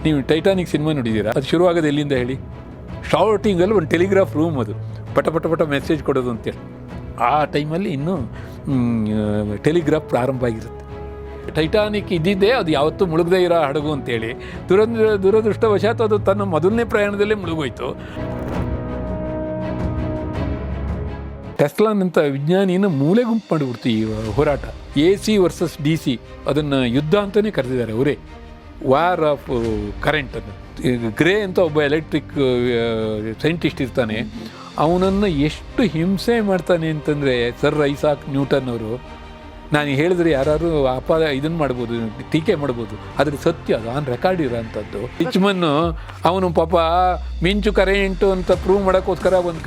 ನೀವು Titanic cinema ನೋಡಿದ್ದೀರಾ? ಅದು ಶುರುವಾಗೋದು ಎಲ್ಲಿಂದ ಹೇಳಿ? ಶಾರ್ಟಿಂಗಲ್ಲಿ ಒಂದು ಟೆಲಿಗ್ರಾಫ್ ರೂಮ್, ಅದು ಪಟ ಪಟ ಪಟ ಮೆಸೇಜ್ ಕೊಡೋದು ಅಂತೇಳಿ. ಆ ಟೈಮಲ್ಲಿ ಇನ್ನೂ ಟೆಲಿಗ್ರಾಫ್ ಪ್ರಾರಂಭ ಆಗಿರುತ್ತೆ. ಟೈಟಾನಿಕ್ ಇದ್ದಿದ್ದೇ ಅದು ಯಾವತ್ತೂ ಮುಳುಗದೇ ಇರೋ ಹಡಗು ಅಂತೇಳಿ. ದುರದೃಷ್ಟವಶಾತ್ ಅದು ತನ್ನ ಮೊದಲನೇ ಪ್ರಯಾಣದಲ್ಲೇ ಮುಳುಗೋಯ್ತು. ಟೆಸ್ಲಾನಂಥ ವಿಜ್ಞಾನಿಯನ್ನು ಮೂಲೆ ಗುಂಪು ಮಾಡಿಬಿಡ್ತು ಈ ಹೋರಾಟ. AC ವರ್ಸಸ್ DC ಅದನ್ನು ಯುದ್ಧ ಅಂತಲೇ ಕರೆದಿದ್ದಾರೆ ಅವರೇ, ವಾರ್ ಆಫ್ ಕರೆಂಟ್ ಅನ್ನು. ಗ್ರೇ ಅಂತ ಒಬ್ಬ ಎಲೆಕ್ಟ್ರಿಕ್ ಸೈಂಟಿಸ್ಟ್ ಇರ್ತಾನೆ, ಅವನನ್ನು ಎಷ್ಟು ಹಿಂಸೆ ಮಾಡ್ತಾನೆ ಅಂತಂದರೆ ಸರ್ ಐಸಾಕ್ ನ್ಯೂಟನ್ ಅವರು. ನಾನು ಹೇಳಿದ್ರೆ ಯಾರು ಇದನ್ನು ಮಾಡ್ಬೋದು, ಟೀಕೆ ಮಾಡ್ಬೋದು, ಆದರೆ ಸತ್ಯ ಅದು ಆನ್ ರೆಕಾರ್ಡ್ ಇರೋಂಥದ್ದು. ರಿಚ್ಮನ್ನು ಅವನು ಪಾಪ ಮಿಂಚು ಕರೆಂಟು ಅಂತ ಪ್ರೂವ್ ಮಾಡೋಕ್ಕೋಸ್ಕರ ಒಂದು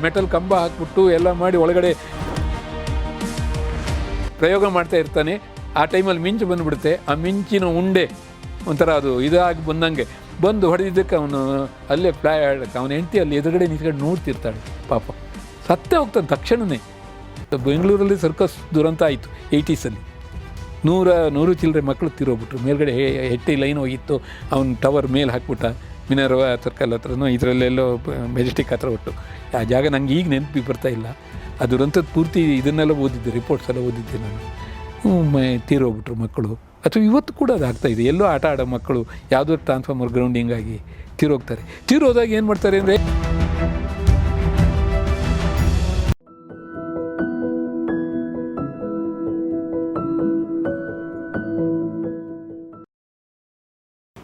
ಮೆಟಲ್ ಕಂಬ ಹಾಕ್ಬಿಟ್ಟು ಎಲ್ಲ ಮಾಡಿ ಒಳಗಡೆ ಪ್ರಯೋಗ ಮಾಡ್ತಾ ಇರ್ತಾನೆ. ಆ ಟೈಮಲ್ಲಿ ಮಿಂಚು ಬಂದುಬಿಡುತ್ತೆ. ಆ ಮಿಂಚಿನ ಉಂಡೆ ಒಂಥರ ಅದು ಇದಾಗಿ ಬಂದಂಗೆ ಬಂದು ಹೊಡೆದಿದ್ದಕ್ಕೆ ಅವನು ಅಲ್ಲೇ ಅವನ ಹೆಂಡತಿ ಅಲ್ಲಿ ಎದುರುಗಡೆ ನಿಂತ್ಕೊಂಡು ನೋಡ್ತಿರ್ತಾಳೆ. ಪಾಪ ಸತ್ತೇ ಹೋಗ್ತಾನೆ ತಕ್ಷಣವೇ. ಬೆಂಗಳೂರಲ್ಲಿ ಸರ್ಕಸ್ ದುರಂತ ಆಯಿತು 80ಸಲ್ಲಿ. 100 ಚಿಲ್ಲರೆ ಮಕ್ಕಳು ತಿರೋಗ್ಬಿಟ್ರು. ಮೇಲ್ಗಡೆ ಹೆಟ್ಟಿ ಲೈನ್ ಹೋಗಿತ್ತು, ಅವನು ಟವರ್ ಮೇಲೆ ಹಾಕ್ಬಿಟ್ಟ. ಮಿನರ್ವಾ ಸರ್ಕಲ್ ಹತ್ರನೋ ಇದರಲ್ಲೆಲ್ಲೋ ಮೆಜೆಸ್ಟಿಕ್ ಹತ್ರ ಒಟ್ಟು ಆ ಜಾಗ ನಂಗೆ ಈಗ ನೆನಪಿ ಬರ್ತಾ ಇಲ್ಲ. ಆ ದುರಂತದ ಪೂರ್ತಿ ಇದನ್ನೆಲ್ಲ ಓದಿದ್ದೆ, ರಿಪೋರ್ಟ್ಸ್ ಎಲ್ಲ ಓದಿದ್ದೆ ನಾನು. ತೀರೋಗ್ಬಿಟ್ರು ಮಕ್ಕಳು. ಅಥವಾ ಇವತ್ತು ಕೂಡ ಅದು ಆಗ್ತಾಯಿದೆ. ಎಲ್ಲೋ ಆಟ ಆಡೋ ಮಕ್ಕಳು ಯಾವುದೋ ಟ್ರಾನ್ಸ್ಫಾರ್ಮರ್ ಗ್ರೌಂಡಿಂಗಾಗಿ ತೀರೋಗ್ತಾರೆ. ತೀರೋದಾಗ ಏನು ಮಾಡ್ತಾರೆ ಅಂದರೆ,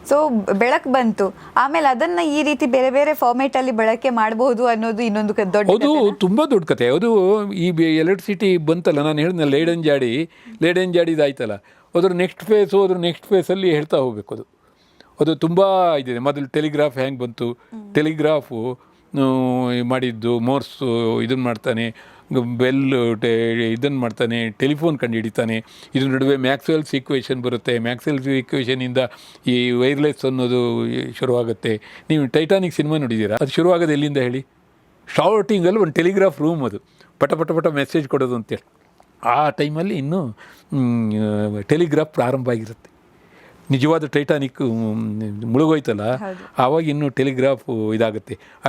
ಸೊ ಬೆಳಕು ಬಂತು, ಆಮೇಲೆ ಅದನ್ನ ಈ ರೀತಿ ಬೇರೆ ಬೇರೆ ಫಾರ್ಮೇಟ್ ಅಲ್ಲಿ ಬಳಕೆ ಮಾಡಬಹುದು ಅನ್ನೋದು ಇನ್ನೊಂದು ದೊಡ್ಡ, ಅದು ತುಂಬ ದೊಡ್ಡ ಕತೆ. ಅದು ಈ ಎಲೆಕ್ಟ್ರಿಸಿಟಿ ಬಂತಲ್ಲ, ನಾನು ಹೇಳಿದ್ನ ಲೇಡನ್ ಜಾಡಿದಾಯ್ತಲ್ಲ, ಅದ್ರ ನೆಕ್ಸ್ಟ್ ಫೇಸಲ್ಲಿ ಹೇಳ್ತಾ ಹೋಗಬೇಕು. ಅದು ತುಂಬ ಇದಿದೆ. ಮೊದಲು ಟೆಲಿಗ್ರಾಫ್ ಹೆಂಗೆ ಬಂತು, ಟೆಲಿಗ್ರಾಫು ಮಾಡಿದ್ದು ಮೋರ್ಸು ಇದನ್ನು ಮಾಡ್ತಾನೆ, ಇದನ್ನು ಮಾಡ್ತಾನೆ, ಟೆಲಿಫೋನ್ ಕಂಡು ಹಿಡಿತಾನೆ. ಇದ್ರ ನಡುವೆ ಮ್ಯಾಕ್ಸ್ವೆಲ್ಸ್ ಈಕ್ವೇಷನ್ ಬರುತ್ತೆ. ಮ್ಯಾಕ್ಸ್ವೆಲ್ಸ್ ಈಕ್ವೇಷನಿಂದ ಈ ವೈರ್ಲೆಸ್ ಅನ್ನೋದು ಶುರುವಾಗುತ್ತೆ. ನೀವು ಟೈಟಾನಿಕ್ ಸಿನಿಮಾ ನೋಡಿದ್ದೀರಾ? ಅದು ಶುರುವಾಗೋದು ಎಲ್ಲಿಂದ ಹೇಳಿ? ಶಾರ್ಟಿಂಗಲ್ಲಿ ಒಂದು ಟೆಲಿಗ್ರಾಫ್ ರೂಮ್, ಅದು ಪಟ ಪಟ ಪಟ ಮೆಸೇಜ್ ಕೊಡೋದು ಅಂತೇಳಿ. ಆ ಟೈಮಲ್ಲಿ ಇನ್ನೂ ಟೆಲಿಗ್ರಾಫ್ ಪ್ರಾರಂಭ ಆಗಿರುತ್ತೆ. ನಿಜವಾದ ಟೈಟಾನಿಕ್ ಮುಳುಗೋಯ್ತಲ್ಲ, ಆವಾಗ ಇನ್ನೂ ಟೆಲಿಗ್ರಾಫ್ ಇದಾಗುತ್ತೆ. ಆ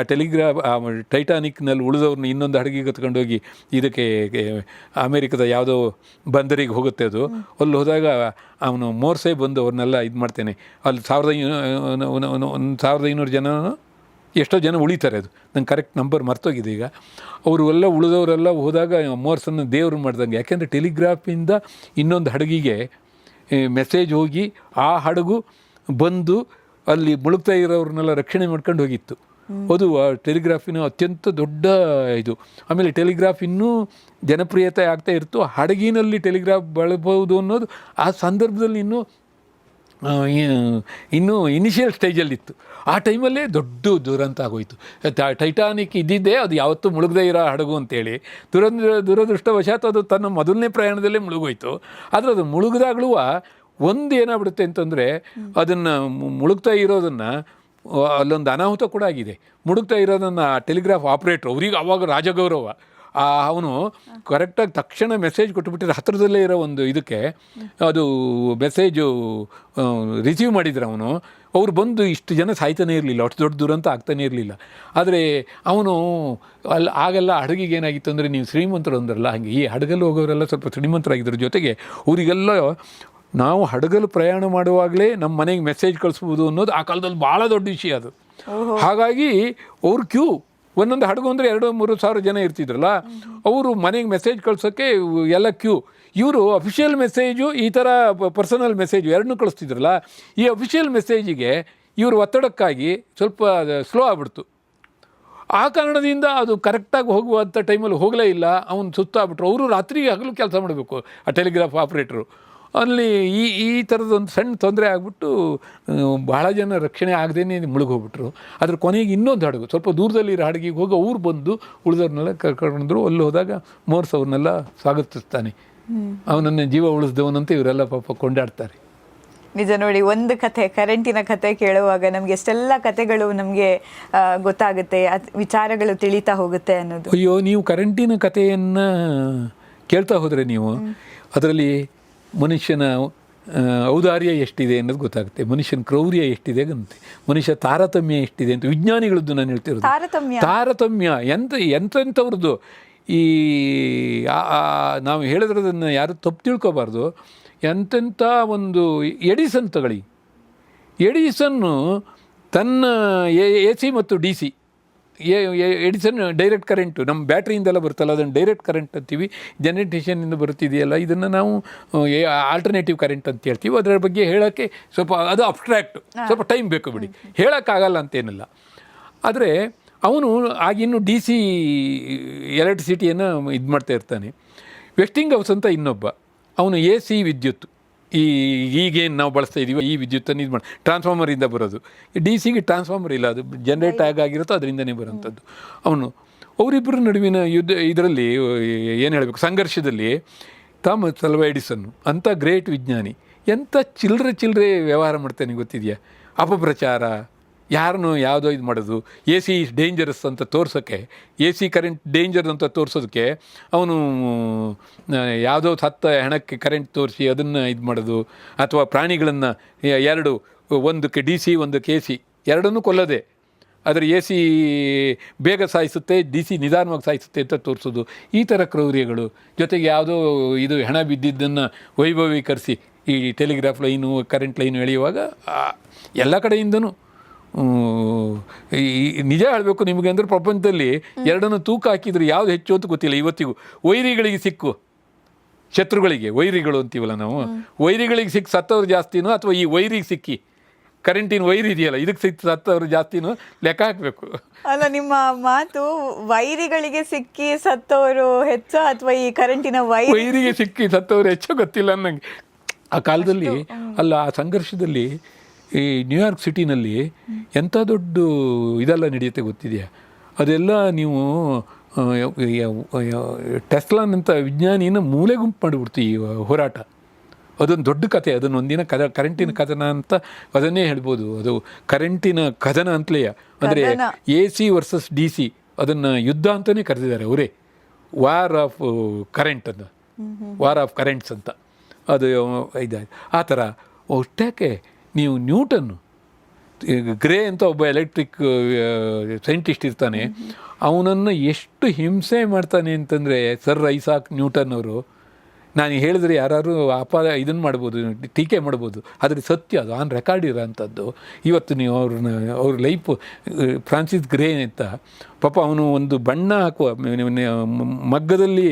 ಟೈಟಾನಿಕ್ನಲ್ಲಿ ಉಳಿದವ್ರನ್ನ ಇನ್ನೊಂದು ಹಡಗಿಗೆ ಹೊತ್ಕೊಂಡೋಗಿ ಇದಕ್ಕೆ ಅಮೇರಿಕದ ಯಾವುದೋ ಬಂದರಿಗೆ ಹೋಗುತ್ತೆ. ಅದು ಅಲ್ಲಿ ಹೋದಾಗ ಅವನು ಮೋರ್ಸೆ ಬಂದು ಅವ್ರನ್ನೆಲ್ಲ ಇದು ಮಾಡ್ತೇನೆ. ಅಲ್ಲಿ 1500 ಜನ ಎಷ್ಟೋ ಜನ ಉಳಿತಾರೆ. ಅದು ನಂಗೆ ಕರೆಕ್ಟ್ ನಂಬರ್ ಮರ್ತೋಗಿದೆ ಈಗ. ಅವರು ಎಲ್ಲ ಉಳಿದವರೆಲ್ಲ ಹೋದಾಗ ಮೋರ್ಸನ್ನು ದೇವ್ರು ಮಾಡ್ದಂಗೆ. ಯಾಕೆಂದರೆ ಟೆಲಿಗ್ರಾಫಿಂದ ಇನ್ನೊಂದು ಹಡಗಿಗೆ ಮೆಸೇಜ್ ಹೋಗಿ ಆ ಹಡಗು ಬಂದು ಅಲ್ಲಿ ಮುಳುಗ್ತಾ ಇರೋರನ್ನೆಲ್ಲ ರಕ್ಷಣೆ ಮಾಡ್ಕೊಂಡು ಹೋಗಿತ್ತು. ಅದು ಆ ಟೆಲಿಗ್ರಾಫಿನ ಅತ್ಯಂತ ದೊಡ್ಡ ಇದು. ಆಮೇಲೆ ಟೆಲಿಗ್ರಾಫ್ ಇನ್ನೂ ಜನಪ್ರಿಯತೆ ಆಗ್ತಾ ಇತ್ತು. ಹಡಗಿನಲ್ಲಿ ಟೆಲಿಗ್ರಾಫ್ ಬಳಬಹುದು ಅನ್ನೋದು ಆ ಸಂದರ್ಭದಲ್ಲಿ ಇನ್ನೂ ಇನಿಷಿಯಲ್ ಸ್ಟೇಜಲ್ಲಿತ್ತು. ಆ ಟೈಮಲ್ಲೇ ದೊಡ್ಡ ದುರಂತ ಆಗೋಯಿತು. ಟೈಟಾನಿಕ್ ಇದ್ದಿದ್ದೇ ಅದು ಯಾವತ್ತೂ ಮುಳುಗದೇ ಇರೋ ಹಡಗು ಅಂತೇಳಿ. ದುರದೃಷ್ಟವಶಾತ್ ಅದು ತನ್ನ ಮೊದಲನೇ ಪ್ರಯಾಣದಲ್ಲೇ ಮುಳುಗೋಯ್ತು. ಆದರೆ ಅದು ಮುಳುಗಿದಾಗಲೂ ಒಂದು ಏನಾಗ್ಬಿಡುತ್ತೆ ಅಂತಂದರೆ, ಅದನ್ನು ಮುಳುಗ್ತಾ ಇರೋದನ್ನು ಅಲ್ಲೊಂದು ಅನಾಹುತ ಕೂಡ ಆಗಿದೆ. ಮುಳುಗ್ತಾ ಇರೋದನ್ನು ಟೆಲಿಗ್ರಾಫ್ ಆಪ್ರೇಟ್ರು, ಅವ್ರಿಗೆ ಆವಾಗ ರಾಜಗೌರವ, ಅವನು ಕರೆಕ್ಟಾಗಿ ತಕ್ಷಣ ಮೆಸೇಜ್ ಕೊಟ್ಟುಬಿಟ್ಟಿದ್ರೆ ಹತ್ತಿರದಲ್ಲೇ ಇರೋ ಒಂದು ಇದಕ್ಕೆ ಅದು ಮೆಸೇಜು ರಿಸೀವ್ ಮಾಡಿದ್ರೆ ಅವ್ರು ಬಂದು ಇಷ್ಟು ಜನ ಸಾಯ್ತಾನೇ ಇರಲಿಲ್ಲ, ಅಷ್ಟು ದೊಡ್ಡ ದುರಂತ ಆಗ್ತಾನೇ ಇರಲಿಲ್ಲ. ಆದರೆ ಅವನು ಆಗೆಲ್ಲ ಹಡಗಿಗೆ ಏನಾಗಿತ್ತು ಅಂದರೆ, ನೀವು ಶ್ರೀಮಂತರು ಅಂದ್ರಲ್ಲ, ಹಾಗೆ ಈ ಹಡಗಲ್ಲಿ ಹೋಗೋರೆಲ್ಲ ಸ್ವಲ್ಪ ಶ್ರೀಮಂತರಾಗಿದ್ರ ಜೊತೆಗೆ ಅವರಿಗೆಲ್ಲ ನಾವು ಹಡಗಲ್ಲಿ ಪ್ರಯಾಣ ಮಾಡುವಾಗಲೇ ನಮ್ಮ ಮನೆಗೆ ಮೆಸೇಜ್ ಕಳಿಸ್ಬೋದು ಅನ್ನೋದು ಆ ಕಾಲದಲ್ಲಿ ಭಾಳ ದೊಡ್ಡ ವಿಷಯ ಅದು. ಹಾಗಾಗಿ ಅವ್ರು ಕ್ಯೂ, ಒಂದೊಂದು ಹಡಗು ಅಂದರೆ 2-3 ಸಾವಿರ ಜನ ಇರ್ತಿದ್ರಲ್ಲ, ಅವರು ಮನೆಗೆ ಮೆಸೇಜ್ ಕಳ್ಸೋಕ್ಕೆ ಎಲ್ಲ ಕ್ಯೂ. ಇವರು ಅಫಿಷಿಯಲ್ ಮೆಸೇಜು, ಈ ಥರ ಪರ್ಸನಲ್ ಮೆಸೇಜು ಎರಡನ್ನೂ ಕಳಿಸ್ತಿದ್ರಲ್ಲ. ಈ ಅಫಿಷಿಯಲ್ ಮೆಸೇಜಿಗೆ ಇವರು ಒತ್ತಡಕ್ಕಾಗಿ ಸ್ವಲ್ಪ ಸ್ಲೋ ಆಗ್ಬಿಡ್ತು. ಆ ಕಾರಣದಿಂದ ಅದು ಕರೆಕ್ಟಾಗಿ ಹೋಗುವಂಥ ಟೈಮಲ್ಲಿ ಹೋಗಲೇ ಇಲ್ಲ. ಅವನು ಸುತ್ತಾಗ್ಬಿಟ್ರು. ಅವರು ರಾತ್ರಿ ಹಗಲು ಕೆಲಸ ಮಾಡಬೇಕು, ಆ ಟೆಲಿಗ್ರಾಫ್ ಆಪ್ರೇಟ್ರು. ಅಲ್ಲಿ ಈ ಥರದೊಂದು ಸಣ್ಣ ತೊಂದರೆ ಆಗಿಬಿಟ್ಟು ಭಾಳ ಜನ ರಕ್ಷಣೆ ಆಗದೇ ಮುಳುಗೋಗ್ಬಿಟ್ರು. ಅದ್ರ ಕೊನೆಗೆ ಇನ್ನೊಂದು ಹಡಗು ಸ್ವಲ್ಪ ದೂರದಲ್ಲಿರೋ ಹಡಗಿಗೆ ಹೋಗಿ ಅವ್ರು ಬಂದು ಉಳಿದವ್ರನ್ನೆಲ್ಲ ಕರ್ಕೊಂಡ್ರು. ಅಲ್ಲಿ ಹೋದಾಗ ಮೋರ್ಸ್ ಅವ್ರನ್ನೆಲ್ಲ ಸ್ವಾಗತಿಸ್ತಾನೆ. ಅವನನ್ನು ಜೀವ ಉಳಿಸ್ದವನಂತ ಇವರೆಲ್ಲ ಪಾಪ ಕೊಂಡಾಡ್ತಾರೆ. ನಿಜ ನೋಡಿ, ಒಂದು ಕಥೆ, ಕರೆಂಟಿನ ಕಥೆ ಕೇಳುವಾಗ ನಮಗೆ ಎಷ್ಟೆಲ್ಲ ಕಥೆಗಳು ನಮಗೆ ಗೊತ್ತಾಗುತ್ತೆ, ವಿಚಾರಗಳು ತಿಳಿತಾ ಹೋಗುತ್ತೆ ಅನ್ನೋದು. ಅಯ್ಯೋ, ನೀವು ಕರೆಂಟಿನ ಕಥೆಯನ್ನು ಕೇಳ್ತಾ ಹೋದರೆ ನೀವು ಅದರಲ್ಲಿ ಮನುಷ್ಯನ ಔದಾರ್ಯ ಎಷ್ಟಿದೆ ಅನ್ನೋದು ಗೊತ್ತಾಗುತ್ತೆ, ಮನುಷ್ಯನ ಕ್ರೌರ್ಯ ಎಷ್ಟಿದೆ ಅಂತೆ, ಮನುಷ್ಯ ತಾರತಮ್ಯ ಎಷ್ಟಿದೆ ಅಂತ ವಿಜ್ಞಾನಿಗಳದ್ದು ನಾನು ಹೇಳ್ತಿರೋದು. ತಾರತಮ್ಯ ಎಂತೆಂಥವ್ರದ್ದು. ಈ ನಾವು ಹೇಳಿದ್ರದನ್ನು ಯಾರು ತಪ್ಪು ತಿಳ್ಕೊಬಾರ್ದು. ಎಂತೆಂಥ ಒಂದು ಎಡಿಸನ್ ತಗೊಳ್ಳಿ, ಎಡಿಸನ್ನು ತನ್ನ AC ಮತ್ತು DC, ಎಡಿಸನ್ ಡೈರೆಕ್ಟ್ ಕರೆಂಟು ನಮ್ಮ ಬ್ಯಾಟ್ರಿಯಿಂದೆಲ್ಲ ಬರುತ್ತಲ್ಲ, ಅದನ್ನು ಡೈರೆಕ್ಟ್ ಕರೆಂಟ್ ಅಂತೀವಿ. ಜನರೇಷನ್ನಿಂದ ಬರುತ್ತಿದೆಯಲ್ಲ, ಇದನ್ನು ನಾವು ಆಲ್ಟರ್ನೇಟಿವ್ ಕರೆಂಟ್ ಅಂತ ಹೇಳ್ತೀವಿ. ಅದರ ಬಗ್ಗೆ ಹೇಳೋಕ್ಕೆ ಸ್ವಲ್ಪ ಅದು ಅಬ್ಸ್ಟ್ರ್ಯಾಕ್ಟ್, ಸ್ವಲ್ಪ ಟೈಮ್ ಬೇಕು ಬಿಡಿ, ಹೇಳೋಕ್ಕಾಗಲ್ಲ ಅಂತೇನಿಲ್ಲ. ಆದರೆ ಅವನು ಆಗಿನ್ನು DC ಎಲೆಕ್ಟ್ರಿಸಿಟಿಯನ್ನು ಇದು ಮಾಡ್ತಾ ಇರ್ತಾನೆ. ವೆಸ್ಟಿಂಗ್ ಹೌಸ್ ಅಂತ ಇನ್ನೊಬ್ಬ, ಅವನು AC ವಿದ್ಯುತ್, ಈಗೇನು ನಾವು ಬಳಸ್ತಾ ಇದ್ದೀವಿ ಈ ವಿದ್ಯುತ್ತನ್ನು ಇದು ಮಾಡಿ ಟ್ರಾನ್ಸ್ಫಾರ್ಮರಿಂದ ಬರೋದು. DCಗೆ ಟ್ರಾನ್ಸ್ಫಾರ್ಮರ್ ಇಲ್ಲ, ಅದು ಜನ್ರೇಟ್ ಆಗಿರುತ್ತೋ ಅದರಿಂದನೇ ಬರೋಂಥದ್ದು. ಅವರಿಬ್ಬರ ನಡುವಿನ ಇದರಲ್ಲಿ ಏನು ಹೇಳಬೇಕು, ಸಂಘರ್ಷದಲ್ಲಿ ಥಾಮಸ್ ಅಲ್ವಾ ಎಡಿಸನ್ನು ಅಂಥ ಗ್ರೇಟ್ ವಿಜ್ಞಾನಿ ಎಂಥ ಚಿಲ್ಲರೆ ವ್ಯವಹಾರ ಮಾಡ್ತಾನೆ ಗೊತ್ತಿದೆಯಾ. ಅಪಪ್ರಚಾರ, ಯಾರನ್ನು ಯಾವುದೋ ಇದು ಮಾಡೋದು, AC ಡೇಂಜರಸ್ ಅಂತ ತೋರ್ಸೋಕ್ಕೆ, AC ಕರೆಂಟ್ ಡೇಂಜರ್ ಅಂತ ತೋರಿಸೋದಕ್ಕೆ ಅವನು ಯಾವುದೋ ಸತ್ತ ಹೆಣಕ್ಕೆ ಕರೆಂಟ್ ತೋರಿಸಿ ಅದನ್ನು ಇದು ಮಾಡೋದು. ಅಥವಾ ಪ್ರಾಣಿಗಳನ್ನು ಒಂದಕ್ಕೆ DC ಒಂದಕ್ಕೆ AC ಎರಡನ್ನೂ ಕೊಲ್ಲೋದೆ, ಆದರೆ AC ಬೇಗ ಸಾಯಿಸುತ್ತೆ, DC ನಿಧಾನವಾಗಿ ಸಾಯಿಸುತ್ತೆ ಅಂತ ತೋರಿಸೋದು. ಈ ಥರ ಕ್ರೌರ್ಯಗಳು. ಜೊತೆಗೆ ಯಾವುದೋ ಇದು ಹೆಣ ಬಿದ್ದಿದ್ದನ್ನು ವೈಭವೀಕರಿಸಿ ಈ ಟೆಲಿಗ್ರಾಫ್ ಲೈನು ಕರೆಂಟ್ ಲೈನು ಎಳೆಯುವಾಗ ಎಲ್ಲ ಕಡೆಯಿಂದನೂ ನಿಜ ಹೇಳಬೇಕು ನಿಮಗೆ ಅಂದರೆ ಪ್ರಪಂಚದಲ್ಲಿ ಎರಡನ್ನು ತೂಕ ಹಾಕಿದ್ರು ಯಾವುದು ಹೆಚ್ಚು ಅಂತ ಗೊತ್ತಿಲ್ಲ ಇವತ್ತಿಗೂ. ವೈರಿಗಳಿಗೆ ಸಿಕ್ಕು, ಶತ್ರುಗಳಿಗೆ ವೈರಿಗಳು ಅಂತೀವಲ್ಲ ನಾವು, ವೈರಿಗಳಿಗೆ ಸಿಕ್ಕಿ ಸತ್ತವ್ರು ಜಾಸ್ತಿನೋ ಅಥವಾ ಈ ವೈರಿಗೆ ಸಿಕ್ಕಿ ಕರೆಂಟಿನ ವೈರ್ ಇದೆಯಲ್ಲ ಇದಕ್ಕೆ ಸಿಕ್ಕಿ ಸತ್ತವ್ರು ಜಾಸ್ತಿನೋ ಲೆಕ್ಕ ಹಾಕಬೇಕು. ಅಲ್ಲ, ನಿಮ್ಮ ಮಾತು ವೈರಿಗಳಿಗೆ ಸಿಕ್ಕಿ ಸತ್ತವರು ಹೆಚ್ಚು ಅಥವಾ ಈ ಕರೆಂಟಿನ ವೈರಿಗೆ ಸಿಕ್ಕಿ ಸತ್ತವರು ಹೆಚ್ಚು ಗೊತ್ತಿಲ್ಲ ಅನ್ನಂಗೆ. ಆ ಕಾಲದಲ್ಲಿ ಅಲ್ಲ, ಆ ಸಂಘರ್ಷದಲ್ಲಿ ಈ ನ್ಯೂಯಾರ್ಕ್ ಸಿಟಿನಲ್ಲಿ ಎಂಥ ದೊಡ್ಡ ಇದೆಲ್ಲ ನಡೆಯುತ್ತೆ ಗೊತ್ತಿದೆಯಾ. ಅದೆಲ್ಲ ನೀವು ಟೆಸ್ಲಾನಂಥ ವಿಜ್ಞಾನಿನ ಮೂಲೆ ಗುಂಪು ಮಾಡಿಬಿಡ್ತು ಈ ಹೋರಾಟ. ಅದೊಂದು ದೊಡ್ಡ ಕಥೆ, ಅದನ್ನು ಒಂದಿನ ಕರೆಂಟಿನ ಕಥನ ಅಂತ ಅದನ್ನೇ ಹೇಳ್ಬೋದು. ಅದು ಕರೆಂಟಿನ ಕಥನ ಅಂತಲೇ, ಅಂದರೆ AC ವರ್ಸಸ್ DC ಅದನ್ನು ಯುದ್ಧ ಅಂತಲೇ ಕರೆದಿದ್ದಾರೆ ಅವರೇ. ವಾರ್ ಆಫ್ ಕರೆಂಟ್ ಅಂತ, ವಾರ್ ಆಫ್ ಕರೆಂಟ್ಸ್ ಅಂತ ಅದು ಇದಾಗಿ ಆ ಥರ. ಅಷ್ಟಕ್ಕೆ ನೀವು ನ್ಯೂಟನ್ನು, ಗ್ರೇ ಅಂತ ಒಬ್ಬ ಎಲೆಕ್ಟ್ರಿಕ್ ಸೈಂಟಿಸ್ಟ್ ಇರ್ತಾನೆ, ಅವನನ್ನು ಎಷ್ಟು ಹಿಂಸೆ ಮಾಡ್ತಾನೆ ಅಂತಂದರೆ ಸರ್ ಐಸಾಕ್ ನ್ಯೂಟನ್ ಅವರು. ನಾನು ಹೇಳಿದ್ರೆ ಯಾರು ಇದನ್ನು ಮಾಡ್ಬೋದು, ಟೀಕೆ ಮಾಡ್ಬೋದು, ಆದರೆ ಸತ್ಯ ಅದು ಆನ್ ರೆಕಾರ್ಡ್ ಇರೋ ಅಂಥದ್ದು. ಇವತ್ತು ನೀವು ಅವ್ರ ಲೈಫ್, ಫ್ರಾನ್ಸಿಸ್ ಗ್ರೇ ಅಂತ ಪಾಪ ಅವನು ಒಂದು ಬಣ್ಣ ಹಾಕುವ ಮಗ್ಗದಲ್ಲಿ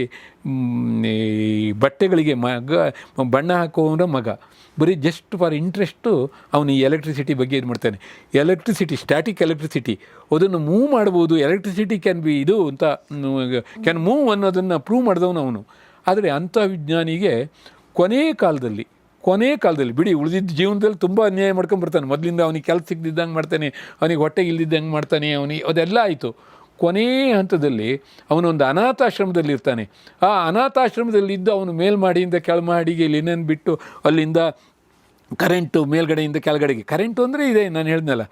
ಬಟ್ಟೆಗಳಿಗೆ ಬಣ್ಣ ಹಾಕುವವನ ಮಗ. ಬರೀ ಜಸ್ಟ್ ಫಾರ್ ಇಂಟ್ರೆಸ್ಟು ಅವನು ಈ ಎಲೆಕ್ಟ್ರಿಸಿಟಿ ಬಗ್ಗೆ ಇದು ಮಾಡ್ತಾನೆ. ಎಲೆಕ್ಟ್ರಿಸಿಟಿ, ಸ್ಟ್ಯಾಟಿಕ್ ಎಲೆಕ್ಟ್ರಿಸಿಟಿ, ಅದನ್ನು ಮೂವ್ ಮಾಡ್ಬೋದು, ಎಲೆಕ್ಟ್ರಿಸಿಟಿ ಕ್ಯಾನ್ ಬಿ ಇದು ಅಂತ ಕ್ಯಾನ್ ಮೂವ್ ಅನ್ನೋದನ್ನು ಪ್ರೂವ್ ಮಾಡಿದವನು ಅವನು. ಆದರೆ ಅಂಥ ವಿಜ್ಞಾನಿಗೆ ಕೊನೆ ಕಾಲದಲ್ಲಿ ಬಿಡಿ, ಉಳಿದಿದ್ದ ಜೀವನದಲ್ಲಿ ತುಂಬ ಅನ್ಯಾಯ ಮಾಡ್ಕೊಂಬರ್ತಾನೆ. ಮೊದಲಿಂದ ಅವನಿಗೆ ಕೆಲಸ ಸಿಗದಿದ್ದಂಗೆ ಮಾಡ್ತಾನೆ, ಅವನಿಗೆ ಹೊಟ್ಟೆಗೆ ಇಲ್ದಿದ್ದಂಗೆ ಮಾಡ್ತಾನೆ, ಅದೆಲ್ಲ ಆಯಿತು. ಕೊನೇ ಹಂತದಲ್ಲಿ ಅವನೊಂದು ಅನಾಥಾಶ್ರಮದಲ್ಲಿ ಇರ್ತಾನೆ. ಆ ಅನಾಥಾಶ್ರಮದಲ್ಲಿದ್ದು ಅವನು ಮೇಲ್ಮಾಡಿಯಿಂದ ಕೆಳಮಾಡಿಗೆ ಲಿನನ್ ಬಿಟ್ಟು ಅಲ್ಲಿಂದ ಕರೆಂಟು ಮೇಲ್ಗಡೆಯಿಂದ ಕೆಳಗಡೆಗೆ, ಕರೆಂಟು ಅಂದರೆ ಇದೆ ನಾನು ಹೇಳಿದ್ನಲ್ಲ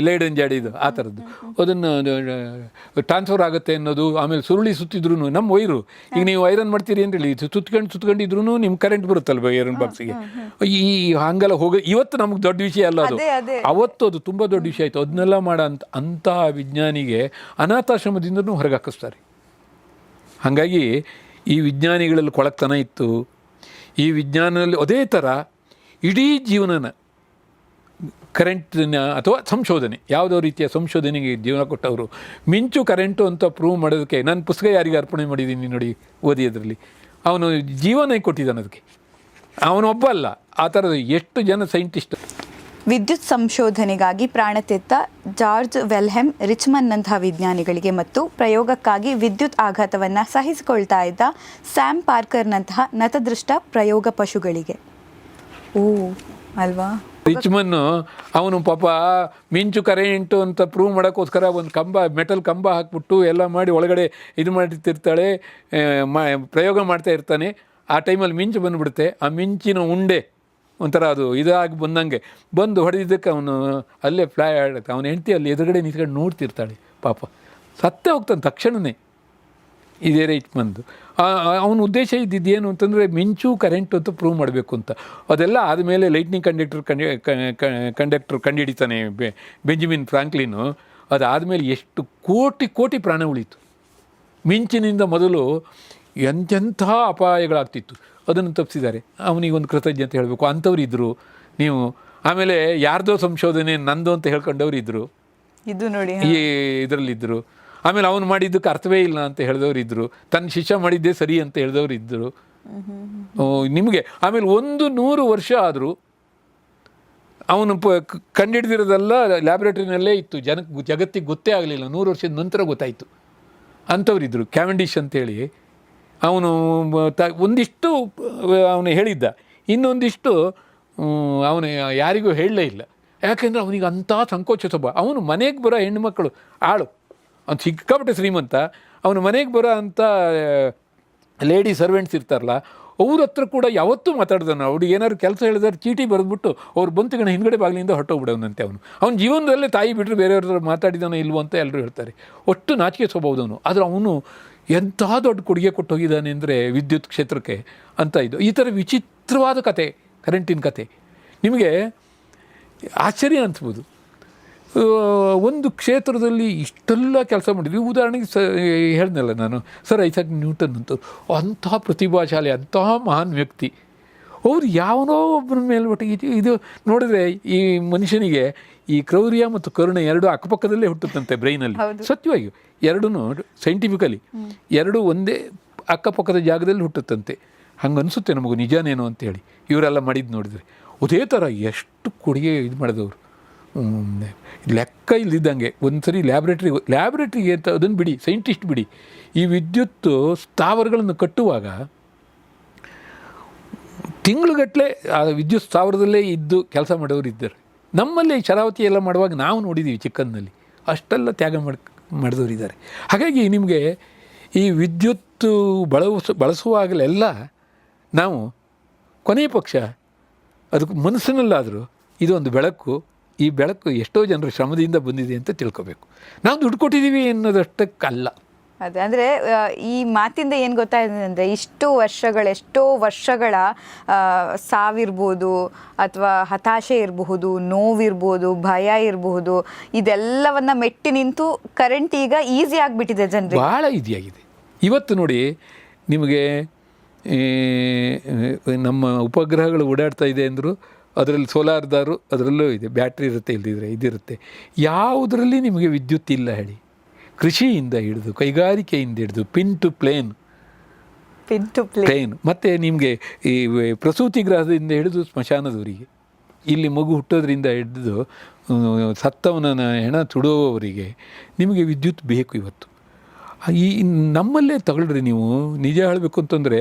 ಲೈಡನ್ ಜಾಡಿದು ಆ ಥರದ್ದು, ಅದನ್ನು ಟ್ರಾನ್ಸ್ಫರ್ ಆಗುತ್ತೆ ಅನ್ನೋದು. ಆಮೇಲೆ ಸುರುಳಿ ಸುತ್ತಿದ್ರು ನಮ್ಮ ವೈರು, ಈಗ ನೀವು ಐರನ್ ಮಾಡ್ತೀರಿ ಅಂತೇಳಿ ಸುತ್ಕೊಂಡಿದ್ರು ನಿಮ್ಮ ಕರೆಂಟ್ ಬರುತ್ತಲ್ವ ಐರನ್ ಬಾಕ್ಸಿಗೆ. ಈ ಹಂಗೆಲ್ಲ ಇವತ್ತು ನಮ್ಗೆ ದೊಡ್ಡ ವಿಷಯ ಅಲ್ಲ ಅದು, ಅವತ್ತು ಅದು ತುಂಬ ದೊಡ್ಡ ವಿಷಯ ಆಯಿತು. ಅದನ್ನೆಲ್ಲ ಮಾಡೋ ಅಂಥ ವಿಜ್ಞಾನಿಗೆ ಅನಾಥಾಶ್ರಮದಿಂದನೂ ಹೊರಗೆ ಹಾಕಿಸ್ತಾರೆ. ಹಾಗಾಗಿ ಈ ವಿಜ್ಞಾನಿಗಳಲ್ಲಿ ಕೊಳಕ್ತನ ಇತ್ತು. ಈ ವಿಜ್ಞಾನದಲ್ಲಿ ಅದೇ ಥರ ಇಡೀ ಜೀವನನ ಕರೆಂಟಿನ ಅಥವಾ ಸಂಶೋಧನೆ, ಯಾವುದೋ ರೀತಿಯ ಸಂಶೋಧನೆಗೆ ಜೀವನ ಕೊಟ್ಟವರು. ಮಿಂಚು ಕರೆಂಟು ಅಂತ ಪ್ರೂವ್ ಮಾಡೋದಕ್ಕೆ ನನ್ನ ಪುಸ್ತಕ ಯಾರಿಗೆ ಅರ್ಪಣೆ ಮಾಡಿದ್ದೀನಿ ನೋಡಿ, ಓದಿಯೋದ್ರಲ್ಲಿ ಅವನು ಜೀವನ ಕೊಟ್ಟಿದ್ದಾನೆ ಅದಕ್ಕೆ. ಅವನೊಬ್ಬ ಅಲ್ಲ, ಆ ಥರದ ಎಷ್ಟು ಜನ ಸೈಂಟಿಸ್ಟ್. ವಿದ್ಯುತ್ ಸಂಶೋಧನೆಗಾಗಿ ಪ್ರಾಣತೆತ್ತ ಜಾರ್ಜ್ ವೆಲ್ಹೆಮ್ ರಿಚ್ಮನ್ನಂತಹ ವಿಜ್ಞಾನಿಗಳಿಗೆ ಮತ್ತು ಪ್ರಯೋಗಕ್ಕಾಗಿ ವಿದ್ಯುತ್ ಆಘಾತವನ್ನು ಸಹಿಸಿಕೊಳ್ತಾ ಇದ್ದ ಸ್ಯಾಮ್ ಪಾರ್ಕರ್ನಂತಹ ನತದೃಷ್ಟ ಪ್ರಯೋಗ ಪಶುಗಳಿಗೆ. ಅಲ್ವಾ, ರಿಚ್ಮನ್ನು ಅವನು ಪಾಪ ಮಿಂಚು ಕರೆಂಟು ಅಂತ ಪ್ರೂವ್ ಮಾಡೋಕ್ಕೋಸ್ಕರ ಒಂದು ಮೆಟಲ್ ಕಂಬ ಹಾಕ್ಬಿಟ್ಟು ಎಲ್ಲ ಮಾಡಿ ಒಳಗಡೆ ಇದು ಮಾಡ್ತಿರ್ತಾಳೆ, ಪ್ರಯೋಗ ಮಾಡ್ತಾ ಇರ್ತಾನೆ. ಆ ಟೈಮಲ್ಲಿ ಮಿಂಚು ಬಂದುಬಿಡುತ್ತೆ. ಆ ಮಿಂಚಿನ ಉಂಡೆ ಒಂಥರ ಅದು ಇದಾಗಿ ಬಂದು ಹೊಡೆದಿದ್ದಕ್ಕೆ ಅವನು ಅಲ್ಲೇ ಅವನ ಹೆಂಡತಿ ಅಲ್ಲಿ ಎದುರುಗಡೆ ನಿಂತ್ಕೊಂಡು ನೋಡ್ತಿರ್ತಾಳೆ. ಪಾಪ ಸತ್ತೇ ಹೋಗ್ತಾನೆ ತಕ್ಷಣವೇ. ಇದೇ ರೈಟ್ ಬಂದು ಅವನ ಉದ್ದೇಶ ಇದ್ದಿದ್ದೇನು ಅಂತಂದರೆ ಮಿಂಚು ಕರೆಂಟ್ ಅಂತ ಪ್ರೂವ್ ಮಾಡಬೇಕು ಅಂತ. ಅದೆಲ್ಲ ಆದಮೇಲೆ ಲೈಟ್ನಿಂಗ್ ಕಂಡಕ್ಟರ್ ಕಂಡುಹಿಡಿತಾನೆ ಬೆಂಜಮಿನ್ ಫ್ರಾಂಕ್ಲಿನು. ಅದಾದಮೇಲೆ ಎಷ್ಟು ಕೋಟಿ ಪ್ರಾಣ ಉಳೀತು. ಮಿಂಚಿನಿಂದ ಮೊದಲು ಎಂತೆಂಥ ಅಪಾಯಗಳಾಗ್ತಿತ್ತು, ಅದನ್ನು ತಪ್ಪಿಸಿದ್ದಾರೆ. ಅವನಿಗೊಂದು ಕೃತಜ್ಞತೆ ಹೇಳಬೇಕು. ಅಂಥವ್ರು ಇದ್ದರು ನೀವು. ಆಮೇಲೆ ಯಾರ್ದೋ ಸಂಶೋಧನೆ ನಂದು ಅಂತ ಹೇಳ್ಕೊಂಡವ್ರು ಇದ್ದರು, ಇದು ನೋಡಿ ಈ ಇದರಲ್ಲಿದ್ದರು. ಆಮೇಲೆ ಅವನು ಮಾಡಿದ್ದಕ್ಕೆ ಅರ್ಥವೇ ಇಲ್ಲ ಅಂತ ಹೇಳಿದವ್ರು ಇದ್ದರು, ತನ್ನ ಶಿಷ್ಯ ಮಾಡಿದ್ದೇ ಸರಿ ಅಂತ ಹೇಳಿದವ್ರು ಇದ್ದರು ನಿಮಗೆ. ಆಮೇಲೆ 100 ವರ್ಷ ಆದರೂ ಅವನು ಕಂಡುಹಿಡಿದಿರೋದೆಲ್ಲ ಲ್ಯಾಬ್ರೇಟರಿನಲ್ಲೇ ಇತ್ತು, ಜಗತ್ತಿಗೆ ಗೊತ್ತೇ ಆಗಲಿಲ್ಲ. 100 ವರ್ಷದ ನಂತರ ಗೊತ್ತಾಯಿತು. ಅಂಥವ್ರಿದ್ದರು. ಕ್ಯಾವೆಂಡಿಶ್ ಅಂತೇಳಿ ಅವನು ಒಂದಿಷ್ಟು ಅವನು ಹೇಳಿದ್ದ, ಇನ್ನೊಂದಿಷ್ಟು ಅವನು ಯಾರಿಗೂ ಹೇಳಲೇ ಇಲ್ಲ. ಯಾಕೆಂದರೆ ಅವನಿಗೆ ಅಂಥ ಸಂಕೋಚ ಸ್ವಭಾವ. ಅವನು ಮನೆಗೆ ಬರೋ ಹೆಣ್ಣುಮಕ್ಕಳು ಆಳು, ಅವ್ನು ಸಿಕ್ಕಾಪಟ್ಟೆ ಶ್ರೀಮಂತ. ಅವನು ಮನೆಗೆ ಬರೋ ಅಂಥ ಲೇಡಿ ಸರ್ವೆಂಟ್ಸ್ ಇರ್ತಾರಲ್ಲ, ಅವ್ರ ಹತ್ರ ಕೂಡ ಯಾವತ್ತೂ ಮಾತಾಡ್ದಾನು. ಅವ್ರಿಗೆ ಏನಾದ್ರು ಕೆಲಸ ಹೇಳಿದ್ರೆ ಚೀಟಿ ಬರೆದ್ಬಿಟ್ಟು ಅವ್ರು ಬಂತುಗಣ ಹಿಂದ್ಗಡೆ ಬಾಗಿಲಿಂದ ಹೊರಟೋಗ್ಬಿಡೋನಂತೆ. ಅವನ ಜೀವನದಲ್ಲೇ ತಾಯಿ ಬಿಟ್ಟರೆ ಬೇರೆಯವ್ರ ಹತ್ರ ಮಾತಾಡಿದಾನೋ ಇಲ್ವೋ ಅಂತ ಎಲ್ಲರೂ ಹೇಳ್ತಾರೆ. ಒಟ್ಟು ನಾಚಿಕೆ ಸ್ವಭಾವದವನು. ಆದರೆ ಅವನು ಎಂಥ ದೊಡ್ಡ ಕೊಡುಗೆ ಕೊಟ್ಟು ಹೋಗಿದ್ದಾನೆ ಅಂದರೆ ವಿದ್ಯುತ್ ಕ್ಷೇತ್ರಕ್ಕೆ ಅಂತ. ಈ ಥರ ವಿಚಿತ್ರವಾದ ಕತೆ, ಕರೆಂಟಿನ ಕತೆ. ನಿಮಗೆ ಆಶ್ಚರ್ಯ ಅನಿಸ್ಬೋದು. ಒಂದು ಕ್ಷೇತ್ರದಲ್ಲಿ ಇಷ್ಟೆಲ್ಲ ಕೆಲಸ ಮಾಡಿದ್ವಿ. ಉದಾಹರಣೆಗೆ ಹೇಳ್ದಲ್ಲ ನಾನು, ಸರ್ ಐಸಾಕ್ ನ್ಯೂಟನ್ ಅಂತ, ಅಂತಹ ಪ್ರತಿಭಾಶಾಲಿ, ಅಂತಹ ಮಹಾನ್ ವ್ಯಕ್ತಿ. ಅವ್ರು ಯಾವನೋ ಒಬ್ಬರ ಮೇಲೆ ಒಟ್ಟಿಗೆ ಇದು ನೋಡಿದ್ರೆ ಈ ಮನುಷ್ಯನಿಗೆ ಈ ಕ್ರೌರ್ಯ ಮತ್ತು ಕರುಣೆ ಎರಡು ಅಕ್ಕಪಕ್ಕದಲ್ಲೇ ಹುಟ್ಟುತ್ತಂತೆ ಬ್ರೈನಲ್ಲಿ. ಸತ್ಯವಾಗಿ ಎರಡೂ ಸೈಂಟಿಫಿಕಲಿ ಎರಡೂ ಒಂದೇ ಅಕ್ಕಪಕ್ಕದ ಜಾಗದಲ್ಲಿ ಹುಟ್ಟುತ್ತಂತೆ. ಹಂಗೆ ಅನಿಸುತ್ತೆ ನಮಗೂ ನಿಜಾನೇನೋ ಅಂತೇಳಿ ಇವರೆಲ್ಲ ಮಾಡಿದ್ದು ನೋಡಿದರೆ. ಅದೇ ಥರ ಎಷ್ಟು ಕೊಡುಗೆ ಇದು ಮಾಡಿದವರು, ಲೆಕ್ಕ ಇಲ್ದಿದ್ದಂಗೆ. ಒಂದು ಸರಿ ಲ್ಯಾಬ್ರೇಟ್ರಿಗೆ ಅಂತ ಅದನ್ನು ಬಿಡಿ, ಸೈಂಟಿಸ್ಟ್ ಬಿಡಿ, ಈ ವಿದ್ಯುತ್ ಸ್ಥಾವರಗಳನ್ನು ಕಟ್ಟುವಾಗ ತಿಂಗಳುಗಟ್ಟಲೆ ಆ ವಿದ್ಯುತ್ ಸ್ಥಾವರದಲ್ಲೇ ಇದ್ದು ಕೆಲಸ ಮಾಡೋರು ಇದ್ದಾರೆ. ನಮ್ಮಲ್ಲಿ ಶರಾವತಿ ಎಲ್ಲ ಮಾಡುವಾಗ ನಾವು ನೋಡಿದ್ದೀವಿ ಚಿಕ್ಕಂದಿನಲ್ಲಿ, ಅಷ್ಟೆಲ್ಲ ತ್ಯಾಗ ಮಾಡಿದವರಿದ್ದಾರೆ. ಹಾಗಾಗಿ ನಿಮಗೆ ಈ ವಿದ್ಯುತ್ತು ಬಳಸುವಾಗಲೆಲ್ಲ ನಾವು ಕೊನೆಯ ಪಕ್ಷ ಅದಕ್ಕೆ ಮನಸ್ಸಿನಲ್ಲಾದರೂ ಇದೊಂದು ಬೆಳಕು, ಈ ಬೆಳಕು ಎಷ್ಟೋ ಜನರ ಶ್ರಮದಿಂದ ಬಂದಿದೆ ಅಂತ ತಿಳ್ಕೊಬೇಕು. ನಾವು ದುಡ್ಡು ಕೊಟ್ಟಿದ್ದೀವಿ ಅನ್ನೋದಷ್ಟಕ್ಕಲ್ಲ. ಅದೇ ಅಂದರೆ ಈ ಮಾತಿಂದ ಏನು ಗೊತ್ತಾಯಿದೆ ಅಂದರೆ ಎಷ್ಟೋ ವರ್ಷಗಳ ಸಾವಿರ್ಬೋದು, ಅಥವಾ ಹತಾಶೆ ಇರಬಹುದು, ನೋವಿರ್ಬೋದು, ಭಯ ಇರಬಹುದು, ಇದೆಲ್ಲವನ್ನು ಮೆಟ್ಟಿ ನಿಂತು ಕರೆಂಟ್ ಈಗ ಈಸಿ ಆಗಿಬಿಟ್ಟಿದೆ ಜನರಿಗೆ, ಭಾಳ ಈಸಿಯಾಗಿದೆ. ಇವತ್ತು ನೋಡಿ ನಿಮಗೆ ನಮ್ಮ ಉಪಗ್ರಹಗಳು ಓಡಾಡ್ತಾ ಇದೆ ಅಂದರು, ಅದರಲ್ಲಿ ಸೋಲಾರ್ದಾರು ಅದರಲ್ಲೂ ಇದೆ, ಬ್ಯಾಟ್ರಿ ಇರುತ್ತೆ, ಇಲ್ದಿದ್ರೆ ಇದಿರುತ್ತೆ. ಯಾವುದರಲ್ಲಿ ನಿಮಗೆ ವಿದ್ಯುತ್ ಇಲ್ಲ ಹೇಳಿ? ಕೃಷಿಯಿಂದ ಹಿಡಿದು, ಕೈಗಾರಿಕೆಯಿಂದ ಹಿಡಿದು, ಪಿನ್ ಟು ಪ್ಲೇನ್, ಮತ್ತು ನಿಮಗೆ ಈ ಪ್ರಸೂತಿ ಗೃಹದಿಂದ ಹಿಡಿದು ಸ್ಮಶಾನದವರಿಗೆ, ಇಲ್ಲಿ ಮಗು ಹುಟ್ಟೋದ್ರಿಂದ ಹಿಡಿದು ಸತ್ತವನ ಹೆಣ ಸುಡುವವರಿಗೆ ನಿಮಗೆ ವಿದ್ಯುತ್ ಬೇಕು ಇವತ್ತು. ಈ ನಮ್ಮಲ್ಲೇ ತಗೊಳ್ರಿ ನೀವು. ನಿಜ ಹೇಳಬೇಕು ಅಂತಂದರೆ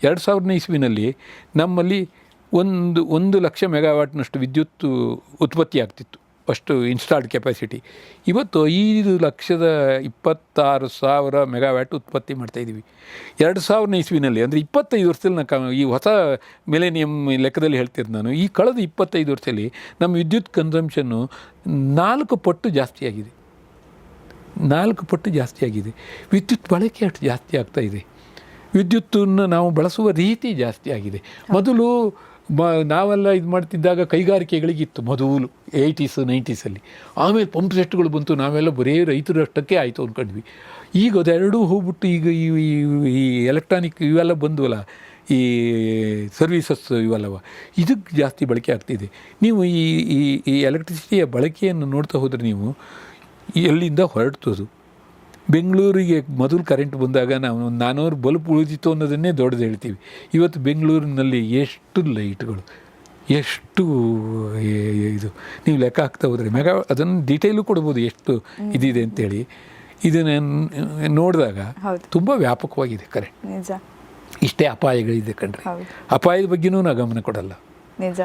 2000ನೇ ಇಸ್ವಿನಲ್ಲಿ ನಮ್ಮಲ್ಲಿ 1 ಲಕ್ಷ ಮೆಗಾವಾಟ್ನಷ್ಟು ವಿದ್ಯುತ್ ಉತ್ಪತ್ತಿ ಆಗ್ತಿತ್ತು, ಅಷ್ಟು ಇನ್ಸ್ಟಾಲ್ಡ್ ಕೆಪಾಸಿಟಿ. ಇವತ್ತು 5,26,000 ಮೆಗಾವ್ಯಾಟ್ ಉತ್ಪತ್ತಿ ಮಾಡ್ತಾಯಿದ್ದೀವಿ. 2000ನೇ ಇಸ್ವಿನಲ್ಲಿ, ಅಂದರೆ 25 ವರ್ಷದಲ್ಲಿ ಈ ಹೊಸ ಮಿಲೇನಿಯಮ್ ಲೆಕ್ಕದಲ್ಲಿ ಹೇಳ್ತಿದ್ದು ನಾನು, ಈ ಕಳೆದ 25 ವರ್ಷದಲ್ಲಿ ನಮ್ಮ ವಿದ್ಯುತ್ ಕನ್ಸಂಪ್ಷನ್ನು 4 ಪಟ್ಟು ಜಾಸ್ತಿ ಆಗಿದೆ. 4 ಪಟ್ಟು ಜಾಸ್ತಿ ಆಗಿದೆ. ವಿದ್ಯುತ್ ಬಳಕೆ ಅಷ್ಟು ಜಾಸ್ತಿ ಆಗ್ತಾಯಿದೆ. ವಿದ್ಯುತ್ತನ್ನು ನಾವು ಬಳಸುವ ರೀತಿ ಜಾಸ್ತಿ ಆಗಿದೆ. ಮೊದಲು ನಾವೆಲ್ಲ ಇದು ಮಾಡ್ತಿದ್ದಾಗ ಕೈಗಾರಿಕೆಗಳಿಗಿತ್ತು ಮೊದಲು 80s 90sಲ್ಲಿ. ಆಮೇಲೆ ಪಂಪ್ ಸೆಟ್ಗಳು ಬಂತು, ನಾವೆಲ್ಲ ಬರೀ ರೈತರಷ್ಟಕ್ಕೆ ಆಯಿತು ಅಂದ್ಕೊಂಡ್ವಿ. ಈಗ ಅದೆರಡೂ ಹೋಗ್ಬಿಟ್ಟು ಈಗ ಈ ಎಲೆಕ್ಟ್ರಾನಿಕ್ ಇವೆಲ್ಲ ಬಂದವಲ್ಲ, ಈ ಸರ್ವೀಸಸ್ ಇವೆಲ್ಲವ, ಇದಕ್ಕೆ ಜಾಸ್ತಿ ಬಳಕೆ ಆಗ್ತಿದೆ. ನೀವು ಈ ಎಲೆಕ್ಟ್ರಿಸಿಟಿಯ ಬಳಕೆಯನ್ನು ನೋಡ್ತಾ ಹೋದರೆ ನೀವು ಎಲ್ಲಿಂದ ಹೊರಡ್ತದು. ಬೆಂಗಳೂರಿಗೆ ಮೊದಲು ಕರೆಂಟ್ ಬಂದಾಗ ನಾವು 400 ಬಲ್ಬ್ ಉಳಿದಿತ್ತು ಅನ್ನೋದನ್ನೇ ದೊಡ್ಡದು ಹೇಳ್ತೀವಿ. ಇವತ್ತು ಬೆಂಗಳೂರಿನಲ್ಲಿ ಎಷ್ಟು ಲೈಟ್ಗಳು, ಎಷ್ಟು ಇದು ನೀವು ಲೆಕ್ಕ ಹಾಕ್ತಾ ಹೋದರೆ ಅದನ್ನು ಡೀಟೇಲು ಕೊಡ್ಬೋದು ಎಷ್ಟು ಇದಿದೆ ಅಂತೇಳಿ. ಇದನ್ನು ನೋಡಿದಾಗ ತುಂಬ ವ್ಯಾಪಕವಾಗಿದೆ ಕರೆಂಟ್. ಇಷ್ಟೇ ಅಪಾಯಗಳಿದೆ ಕಣ್ರಿ. ಅಪಾಯದ ಬಗ್ಗೆನೂ ನಾವು ಗಮನ ಕೊಡಲ್ಲ. ನಿಜ,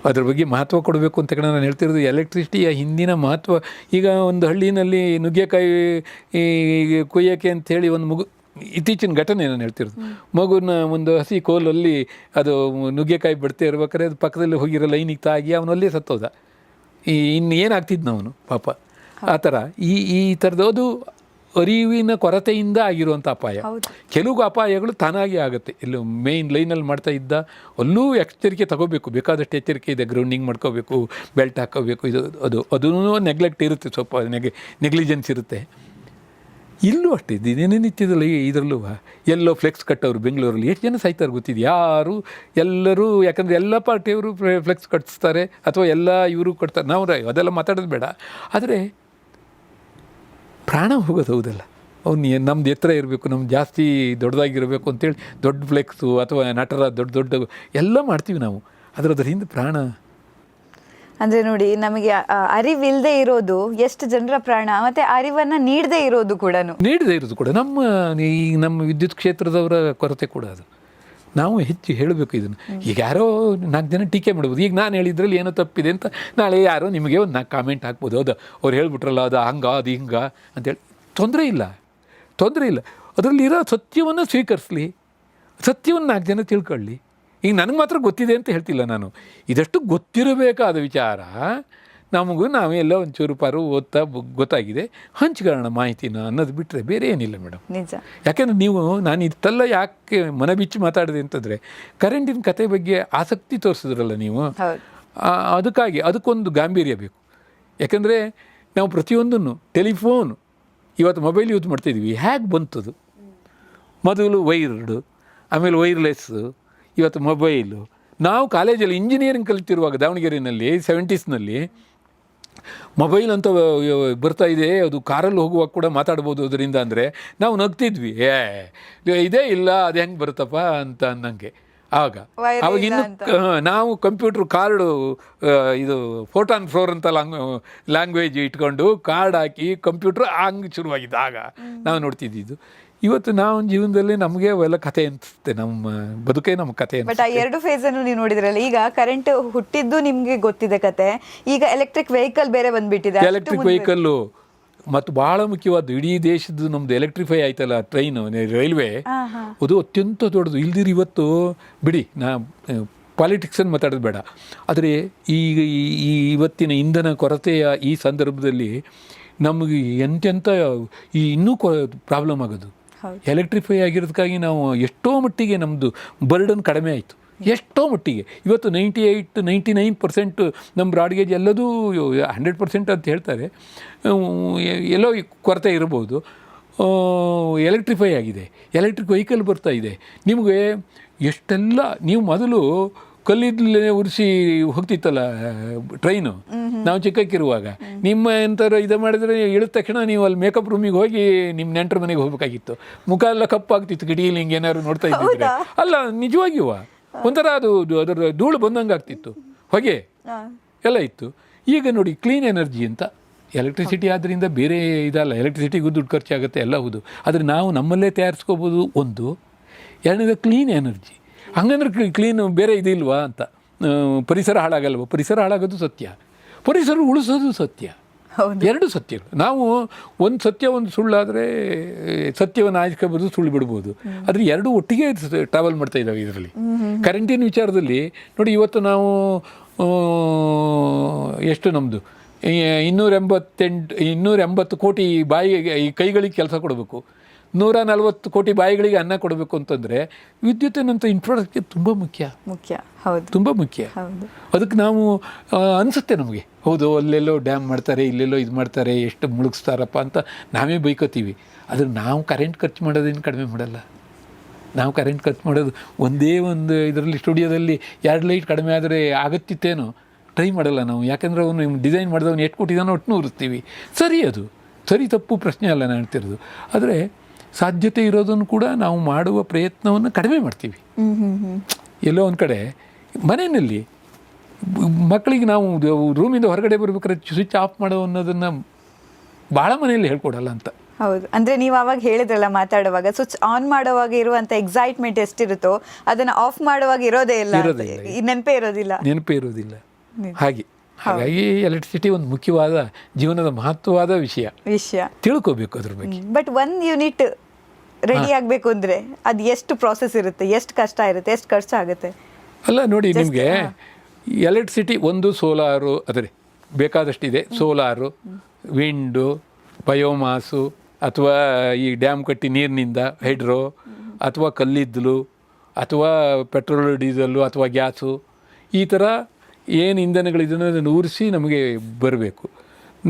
ಅದ್ರ ಬಗ್ಗೆ ಮಹತ್ವ ಕೊಡಬೇಕು ಅಂತ ನಾನು ಹೇಳ್ತಿರೋದು. ಎಲೆಕ್ಟ್ರಿಸಿಟಿಯ ಹಿಂದಿನ ಮಹತ್ವ, ಈಗ ಒಂದು ಹಳ್ಳಿನಲ್ಲಿ ನುಗ್ಗೆಕಾಯಿ ಕೊಯ್ಯೋಕ್ಕೆ ಅಂಥೇಳಿ ಒಂದು ಮಗು, ಇತ್ತೀಚಿನ ಘಟನೆ ನಾನು ಹೇಳ್ತಿರೋದು, ಮಗುನ ಒಂದು ಹಸಿ ಕೋಲಲ್ಲಿ ಅದು ನುಗ್ಗೆಕಾಯಿ ಬಿಡ್ತಾ ಇರ್ಬೇಕಾದ್ರೆ ಅದು ಪಕ್ಕದಲ್ಲಿ ಹೋಗಿರೋ ಲೈನಿಗೆ ತಾಗಿ ಅವನಲ್ಲೇ ಸತ್ತೋದ. ಇನ್ನು ಏನಾಗ್ತಿದ್ನು ಅವನು ಪಾಪ. ಆ ಥರ ಈ ಥರದ್ದು ಅರಿವಿನ ಕೊರತೆಯಿಂದ ಆಗಿರುವಂಥ ಅಪಾಯ. ಹೌದು. ಕೆಲವು ಅಪಾಯಗಳು ತಾನಾಗಿ ಆಗುತ್ತೆ. ಇಲ್ಲಿ ಮೇಯ್ನ್ ಲೈನಲ್ಲಿ ಮಾಡ್ತಾ ಇದ್ದ ಅಲ್ಲೂ ಎಚ್ಚರಿಕೆ ತಗೋಬೇಕು, ಬೇಕಾದಷ್ಟು ಎಚ್ಚರಿಕೆ ಇದೆ. ಗ್ರೌಂಡಿಂಗ್ ಮಾಡ್ಕೋಬೇಕು, ಬೆಲ್ಟ್ ಹಾಕೋಬೇಕು, ಅದೂ ನೆಗ್ಲೆಕ್ಟ್ ಇರುತ್ತೆ, ಸ್ವಲ್ಪ ನೆಗ್ಲಿಜೆನ್ಸ್ ಇರುತ್ತೆ. ಇಲ್ಲೂ ಅಷ್ಟೇ ದಿನನಿತ್ಯದಲ್ಲಿ ಇದರಲ್ಲೂ ಎಲ್ಲೋ ಫ್ಲೆಕ್ಸ್ ಕಟ್ಟೋರು ಬೆಂಗಳೂರಲ್ಲಿ ಎಷ್ಟು ಜನ ಸಾಯ್ತಾರೆ ಗೊತ್ತಿದೆ? ಯಾರು ಎಲ್ಲರೂ, ಯಾಕಂದರೆ ಎಲ್ಲ ಪಾರ್ಟಿಯವರು ಫ್ಲೆಕ್ಸ್ ಕಟ್ಟಿಸ್ತಾರೆ ಅಥವಾ ಎಲ್ಲ ಇವರು ಕಟ್ತಾರೆ. ನಾವು ಅದೆಲ್ಲ ಮಾತಾಡೋದು ಬೇಡ, ಆದರೆ ಪ್ರಾಣ ಹೋಗೋದು ಹೌದಲ್ಲ. ಅವ್ನು ನಮ್ದು ಎತ್ತರ ಇರಬೇಕು, ನಮ್ದು ಜಾಸ್ತಿ ದೊಡ್ಡದಾಗಿರಬೇಕು ಅಂತೇಳಿ ದೊಡ್ಡ ಫ್ಲೆಕ್ಸು ಅಥವಾ ನಟರ ದೊಡ್ಡ ಎಲ್ಲ ಮಾಡ್ತೀವಿ ನಾವು, ಅದರ ಹಿಂದೆ ಪ್ರಾಣ. ಅಂದರೆ ನೋಡಿ, ನಮಗೆ ಅರಿವಿಲ್ಲದೆ ಇರೋದು ಎಷ್ಟು ಜನರ ಪ್ರಾಣ, ಮತ್ತು ಅರಿವನ್ನು ನೀಡದೇ ಇರೋದು ಕೂಡ ನಮ್ಮ ವಿದ್ಯುತ್ ಕ್ಷೇತ್ರದವರ ಕೊರತೆ ಕೂಡ ಅದು. ನಾವು ಹೆಚ್ಚು ಹೇಳಬೇಕು ಇದನ್ನು. ಈಗ ಯಾರೋ 4 ಜನ ಟೀಕೆ ಮಾಡ್ಬೋದು, ಈಗ ನಾನು ಹೇಳಿದ್ರಲ್ಲಿ ಏನೋ ತಪ್ಪಿದೆ ಅಂತ ನಾಳೆ ಯಾರೋ ನಿಮಗೆ ಒಂದು 4 ಕಾಮೆಂಟ್ ಹಾಕ್ಬೋದು. ಹೌದು, ಅವ್ರು ಹೇಳ್ಬಿಟ್ರಲ್ಲ ಅದು ಹಂಗೆ ಅದು ಹಿಂಗೆ ಅಂತೇಳಿ. ತೊಂದರೆ ಇಲ್ಲ. ಅದರಲ್ಲಿರೋ ಸತ್ಯವನ್ನು ಸ್ವೀಕರಿಸಲಿ, ಸತ್ಯವನ್ನು 4 ಜನ ತಿಳ್ಕೊಳ್ಳಿ. ಈಗ ನನಗೆ ಮಾತ್ರ ಗೊತ್ತಿದೆ ಅಂತ ಹೇಳ್ತಿಲ್ಲ ನಾನು, ಇದಷ್ಟು ಗೊತ್ತಿರಬೇಕಾದ ವಿಚಾರ ನಮಗೂ ನಾವೆಲ್ಲ ಒಂಚೂರು ಪಾರು ಓದ್ತಾ ಗೊತ್ತಾಗಿದೆ, ಹಂಚ್ಕೊಳ್ಳೋಣ ಮಾಹಿತಿನ ಅನ್ನೋದು ಬಿಟ್ಟರೆ ಬೇರೆ ಏನಿಲ್ಲ ಮೇಡಮ್. ನಿಜ. ಯಾಕೆಂದರೆ ನಾನು ಇಷ್ಟೆಲ್ಲ ಯಾಕೆ ಮನಬಿಚ್ಚಿ ಮಾತಾಡಿದೆ ಅಂತಂದರೆ, ಕರೆಂಟಿನ ಕತೆ ಬಗ್ಗೆ ಆಸಕ್ತಿ ತೋರಿಸಿದ್ರಲ್ಲ ನೀವು, ಅದಕ್ಕೊಂದು ಗಾಂಭೀರ್ಯ ಬೇಕು. ಯಾಕೆಂದರೆ ನಾವು ಪ್ರತಿಯೊಂದನ್ನು, ಟೆಲಿಫೋನ್ ಇವತ್ತು ಮೊಬೈಲ್ ಯೂಸ್ ಮಾಡ್ತಾಯಿದ್ವಿ, ಹೇಗೆ ಬಂತದು? ಮೊದಲು ವೈರ್ಡು, ಆಮೇಲೆ ವೈರ್ಲೆಸ್ಸು, ಇವತ್ತು ಮೊಬೈಲು. ನಾವು ಕಾಲೇಜಲ್ಲಿ ಇಂಜಿನಿಯರಿಂಗ್ ಕಲಿತಿರುವಾಗ ದಾವಣಗೆರೆಯಲ್ಲಿ 70ಸ್ನಲ್ಲಿ ಮೊಬೈಲ್ ಅಂತ ಬರ್ತಾ ಇದೆ, ಅದು ಕಾರಲ್ಲಿ ಹೋಗುವಾಗ ಕೂಡ ಮಾತಾಡ್ಬೋದು ಅದರಿಂದ. ಅಂದರೆ ನಾವು ನಗ್ತಿದ್ವಿ, ಇದೇ ಇಲ್ಲ ಅದು ಹೆಂಗೆ ಬರುತ್ತಪ್ಪ ಅಂತ ಅನ್ನಂಗೆ. ಆವಾಗ ಇನ್ನು ನಾವು ಕಂಪ್ಯೂಟ್ರ್ ಕಾರ್ಡು, ಇದು ಫೋಟಾನ್ ಫ್ಲೋರ್ ಅಂತ ಲ್ಯಾಂಗ್ವೇಜ್ ಇಟ್ಕೊಂಡು ಕಾರ್ಡ್ ಹಾಕಿ ಕಂಪ್ಯೂಟ್ರ್ ಹಂಗೆ ಶುರುವಾಗಿದ್ದು ಆಗ ನಾವು ನೋಡ್ತಿದ್ದಿದ್ದು. ಇವತ್ತು ನಾವು ಜೀವನದಲ್ಲಿ ನಮಗೆ ಅವೆಲ್ಲ ಕತೆ ಅನಿಸುತ್ತೆ, ನಮ್ಮ ಬದುಕೇ ನಮ್ಮ ಕತೆ. ಬಟ್ ಆ 2 ಫೇಸನ್ನು ನೀವು ನೋಡಿದ್ರಲ್ಲ, ಈಗ ಕರೆಂಟ್ ಹುಟ್ಟಿದ್ದು ನಿಮಗೆ ಗೊತ್ತಿದೆ ಕತೆ, ಈಗ ಎಲೆಕ್ಟ್ರಿಕ್ ವೆಹಿಕಲ್ ಬೇರೆ ಬಂದುಬಿಟ್ಟಿದೆ. ಎಲೆಕ್ಟ್ರಿಕ್ ವೆಹಿಕಲ್ಲು ಮತ್ತು ಭಾಳ ಮುಖ್ಯವಾದ್ದು, ಇಡೀ ದೇಶದ್ದು ನಮ್ಮದು ಎಲೆಕ್ಟ್ರಿಫೈ ಆಯ್ತಲ್ಲ, ಟ್ರೈನು, ರೈಲ್ವೆ, ಅದು ಅತ್ಯಂತ ದೊಡ್ಡದು. ಇಲ್ದಿರಿ ಇವತ್ತು ಬಿಡಿ, ನಾ ಪಾಲಿಟಿಕ್ಸನ್ನು ಮಾತಾಡೋದು ಬೇಡ, ಆದರೆ ಈಗ ಇವತ್ತಿನ ಇಂಧನ ಕೊರತೆಯ ಈ ಸಂದರ್ಭದಲ್ಲಿ ನಮಗೆ ಎಂತೆಂಥ ಇನ್ನೂ ಪ್ರಾಬ್ಲಮ್ ಆಗೋದು. ಎಲೆಕ್ಟ್ರಿಫೈ ಆಗಿರೋದಕ್ಕಾಗಿ ನಾವು ಎಷ್ಟೋ ಮಟ್ಟಿಗೆ ನಮ್ಮದು ಬರ್ಡನ್ ಕಡಿಮೆ ಆಯಿತು, ಎಷ್ಟೋ ಮಟ್ಟಿಗೆ. ಇವತ್ತು 98-99% ನಮ್ಮ ಬ್ರಾಡ್ಗೇಜ್ ಎಲ್ಲದೂ 100% ಅಂತ ಹೇಳ್ತಾರೆ, ಎಲ್ಲೋ ಕೊರತೆ ಇರ್ಬೋದು. ಎಲೆಕ್ಟ್ರಿಫೈ ಆಗಿದೆ, ಎಲೆಕ್ಟ್ರಿಕ್ ವೆಹಿಕಲ್ ಬರ್ತಾ ಇದೆ. ನಿಮಗೆ ಎಷ್ಟೆಲ್ಲ, ನೀವು ಮೊದಲು ಕಲ್ಲಿದ್ದಲೇ ಉರಿಸಿ ಹೋಗ್ತಿತ್ತಲ್ಲ ಟ್ರೈನು, ನಾವು ಚಿಕ್ಕಕ್ಕಿರುವಾಗ. ನಿಮ್ಮ ಎಂಥರ ಇದು ಮಾಡಿದರೆ ಇಳಿದ ತಕ್ಷಣ ನೀವು ಅಲ್ಲಿ ಮೇಕಪ್ ರೂಮಿಗೆ ಹೋಗಿ ನಿಮ್ಮ ನೆಂಟರ ಮನೆಗೆ ಹೋಗ್ಬೇಕಾಗಿತ್ತು, ಮುಖ ಎಲ್ಲ ಕಪ್ಪಾಗ್ತಿತ್ತು ಕಿಡಿಯಲ್ಲಿ ಹಿಂಗೆ ಏನಾದ್ರು ನೋಡ್ತಾ ಇದ್ದಿದ್ರೆ. ಅಲ್ಲ, ನಿಜವಾಗಿಯೂ ಒಂಥರ ಅದರ ಧೂಳು ಬಂದಂಗೆ ಆಗ್ತಿತ್ತು, ಹೊಗೆ ಎಲ್ಲ ಇತ್ತು. ಈಗ ನೋಡಿ, ಕ್ಲೀನ್ ಎನರ್ಜಿ ಅಂತ ಎಲೆಕ್ಟ್ರಿಸಿಟಿ ಆದ್ದರಿಂದ ಬೇರೆ ಇದಲ್ಲ, ಎಲೆಕ್ಟ್ರಿಸಿಟಿಗೂ ದುಡ್ಡು ಖರ್ಚಾಗುತ್ತೆ ಎಲ್ಲ ಹೌದು, ಆದರೆ ನಾವು ನಮ್ಮಲ್ಲೇ ತಯಾರಿಸ್ಕೋಬೋದು ಒಂದು. ಎರಡನೇದು ಕ್ಲೀನ್ ಎನರ್ಜಿ. ಹಂಗಂದ್ರೆ ಕ್ಲೀನ್ ಬೇರೆ ಇದಿಲ್ವಾ ಅಂತ. ಪರಿಸರ ಹಾಳಾಗಲ್ವ? ಪರಿಸರ ಹಾಳಾಗೋದು ಸತ್ಯ, ಪರಿಸರ ಉಳಿಸೋದು ಸತ್ಯ, 2 ಸತ್ಯಗಳು. ನಾವು ಒಂದು ಸತ್ಯ ಒಂದು ಸುಳ್ಳಾದರೆ ಸತ್ಯವನ್ನು ಆಯ್ಸ್ಕೋಬೋದು, ಸುಳ್ಳು ಬಿಡ್ಬೋದು, ಆದರೆ 2 ಒಟ್ಟಿಗೆ ಟ್ರಾವೆಲ್ ಮಾಡ್ತಾ ಇದ್ದಾವೆ ಇದರಲ್ಲಿ. ಕರೆಂಟಿನ ವಿಚಾರದಲ್ಲಿ ನೋಡಿ, ಇವತ್ತು ನಾವು ಎಷ್ಟು ನಮ್ಮದು 280 ಕೋಟಿ ಕೈಗಳಿಗೆ ಕೆಲಸ ಕೊಡಬೇಕು, 140 ಕೋಟಿ ಬಾಯಿಗಳಿಗೆ ಅನ್ನ ಕೊಡಬೇಕು ಅಂತಂದರೆ ವಿದ್ಯುತ್ತಿನಂಥ ಇನ್ಫ್ರಾಸ್ಟ್ರಕ್ಚರ್ ತುಂಬ ಮುಖ್ಯ. ಹೌದು, ತುಂಬ ಮುಖ್ಯ. ಅದಕ್ಕೆ ನಾವು ಅನಿಸುತ್ತೆ ನಮಗೆ, ಹೌದು ಅಲ್ಲೆಲ್ಲೋ ಡ್ಯಾಮ್ ಮಾಡ್ತಾರೆ, ಇಲ್ಲೆಲ್ಲೋ ಇದು ಮಾಡ್ತಾರೆ, ಎಷ್ಟು ಮುಳುಗಿಸ್ತಾರಪ್ಪ ಅಂತ ನಾವೇ ಬೈಕೋತೀವಿ. ಆದರೆ ನಾವು ಕರೆಂಟ್ ಖರ್ಚು ಮಾಡೋದೇನು ಕಡಿಮೆ ಮಾಡಲ್ಲ. ನಾವು ಕರೆಂಟ್ ಖರ್ಚು ಮಾಡೋದು ಒಂದೇ ಒಂದು ಇದರಲ್ಲಿ ಸ್ಟುಡಿಯೋದಲ್ಲಿ 2 ಲೈಟ್ ಕಡಿಮೆ ಆದರೆ ಆಗುತ್ತಿತ್ತೇನೋ ಟ್ರೈ ಮಾಡಲ್ಲ ನಾವು. ಯಾಕಂದರೆ ಅವನು ಡಿಸೈನ್ ಮಾಡಿದವನು ಎಷ್ಟು ಕೊಟ್ಟಿದ್ದಾನೋ ಒಟ್ಟು ಉರಿಸ್ತೀವಿ. ಸರಿ, ಅದು ಸರಿ ತಪ್ಪು ಪ್ರಶ್ನೆ ಅಲ್ಲ ನಾನು ಹೇಳ್ತಿರೋದು. ಆದರೆ ಸಾಧ್ಯತೆ ಇರೋದನ್ನು ಕೂಡ ನಾವು ಮಾಡುವ ಪ್ರಯತ್ನವನ್ನು ಕಡಿಮೆ ಮಾಡ್ತೀವಿ. ಎಲ್ಲೋ ಒಂದು ಕಡೆ ಮನೆಯಲ್ಲಿ ಮಕ್ಕಳಿಗೆ ನಾವು ರೂಮಿಂದ ಹೊರಗಡೆ ಬರ್ಬೇಕಾದ್ರೆ ಸ್ವಿಚ್ ಆಫ್ ಮಾಡೋ ಅನ್ನೋದನ್ನು ಭಾಳ ಮನೆಯಲ್ಲಿ ಹೇಳ್ಕೊಡಲ್ಲ ಅಂತ. ಹೌದು, ಅಂದರೆ ನೀವು ಆವಾಗ ಹೇಳಿದ್ರಲ್ಲ ಮಾತಾಡುವಾಗ, ಸ್ವಿಚ್ ಆನ್ ಮಾಡುವಾಗ ಇರುವಂಥ ಎಕ್ಸೈಟ್ಮೆಂಟ್ ಎಷ್ಟಿರುತ್ತೋ ಅದನ್ನು ಆಫ್ ಮಾಡುವಾಗ ಇರೋದೇ ಇಲ್ಲ, ನೆನಪೇ ಇರೋದಿಲ್ಲ. ಹಾಗಾಗಿ ಎಲೆಕ್ಟ್ರಿಸಿಟಿ ಒಂದು ಮುಖ್ಯವಾದ ಜೀವನದ ಮಹತ್ವವಾದ ವಿಷಯ ತಿಳ್ಕೋಬೇಕು ಅದ್ರ ಬಗ್ಗೆ. ಬಟ್ 1 ಯೂನಿಟ್ ರೆಡಿ ಆಗಬೇಕು ಅಂದರೆ ಅದು ಎಷ್ಟು ಪ್ರಾಸೆಸ್ ಇರುತ್ತೆ, ಎಷ್ಟು ಕಷ್ಟ ಇರುತ್ತೆ, ಎಷ್ಟು ಖರ್ಚಾಗುತ್ತೆ? ಅಲ್ಲ ನೋಡಿ, ನಿಮಗೆ ಎಲೆಕ್ಟ್ರಿಸಿಟಿ ಒಂದು ಸೋಲಾರು, ಆದರೆ ಬೇಕಾದಷ್ಟಿದೆ. ಸೋಲಾರು, ವಿಂಡು, ಬಯೋಮಾಸು, ಅಥವಾ ಈ ಡ್ಯಾಮ್ ಕಟ್ಟಿ ನೀರಿನಿಂದ ಹೈಡ್ರೋ ಅಥವಾ ಕಲ್ಲಿದ್ದಲು ಅಥವಾ ಪೆಟ್ರೋಲು ಡೀಸಲ್ಲು ಅಥವಾ ಗ್ಯಾಸು ಈ ಥರ ಏನು ಇಂಧನಗಳಿದನ್ನು ಅದನ್ನು ಉರಿಸಿ ನಮಗೆ ಬರಬೇಕು.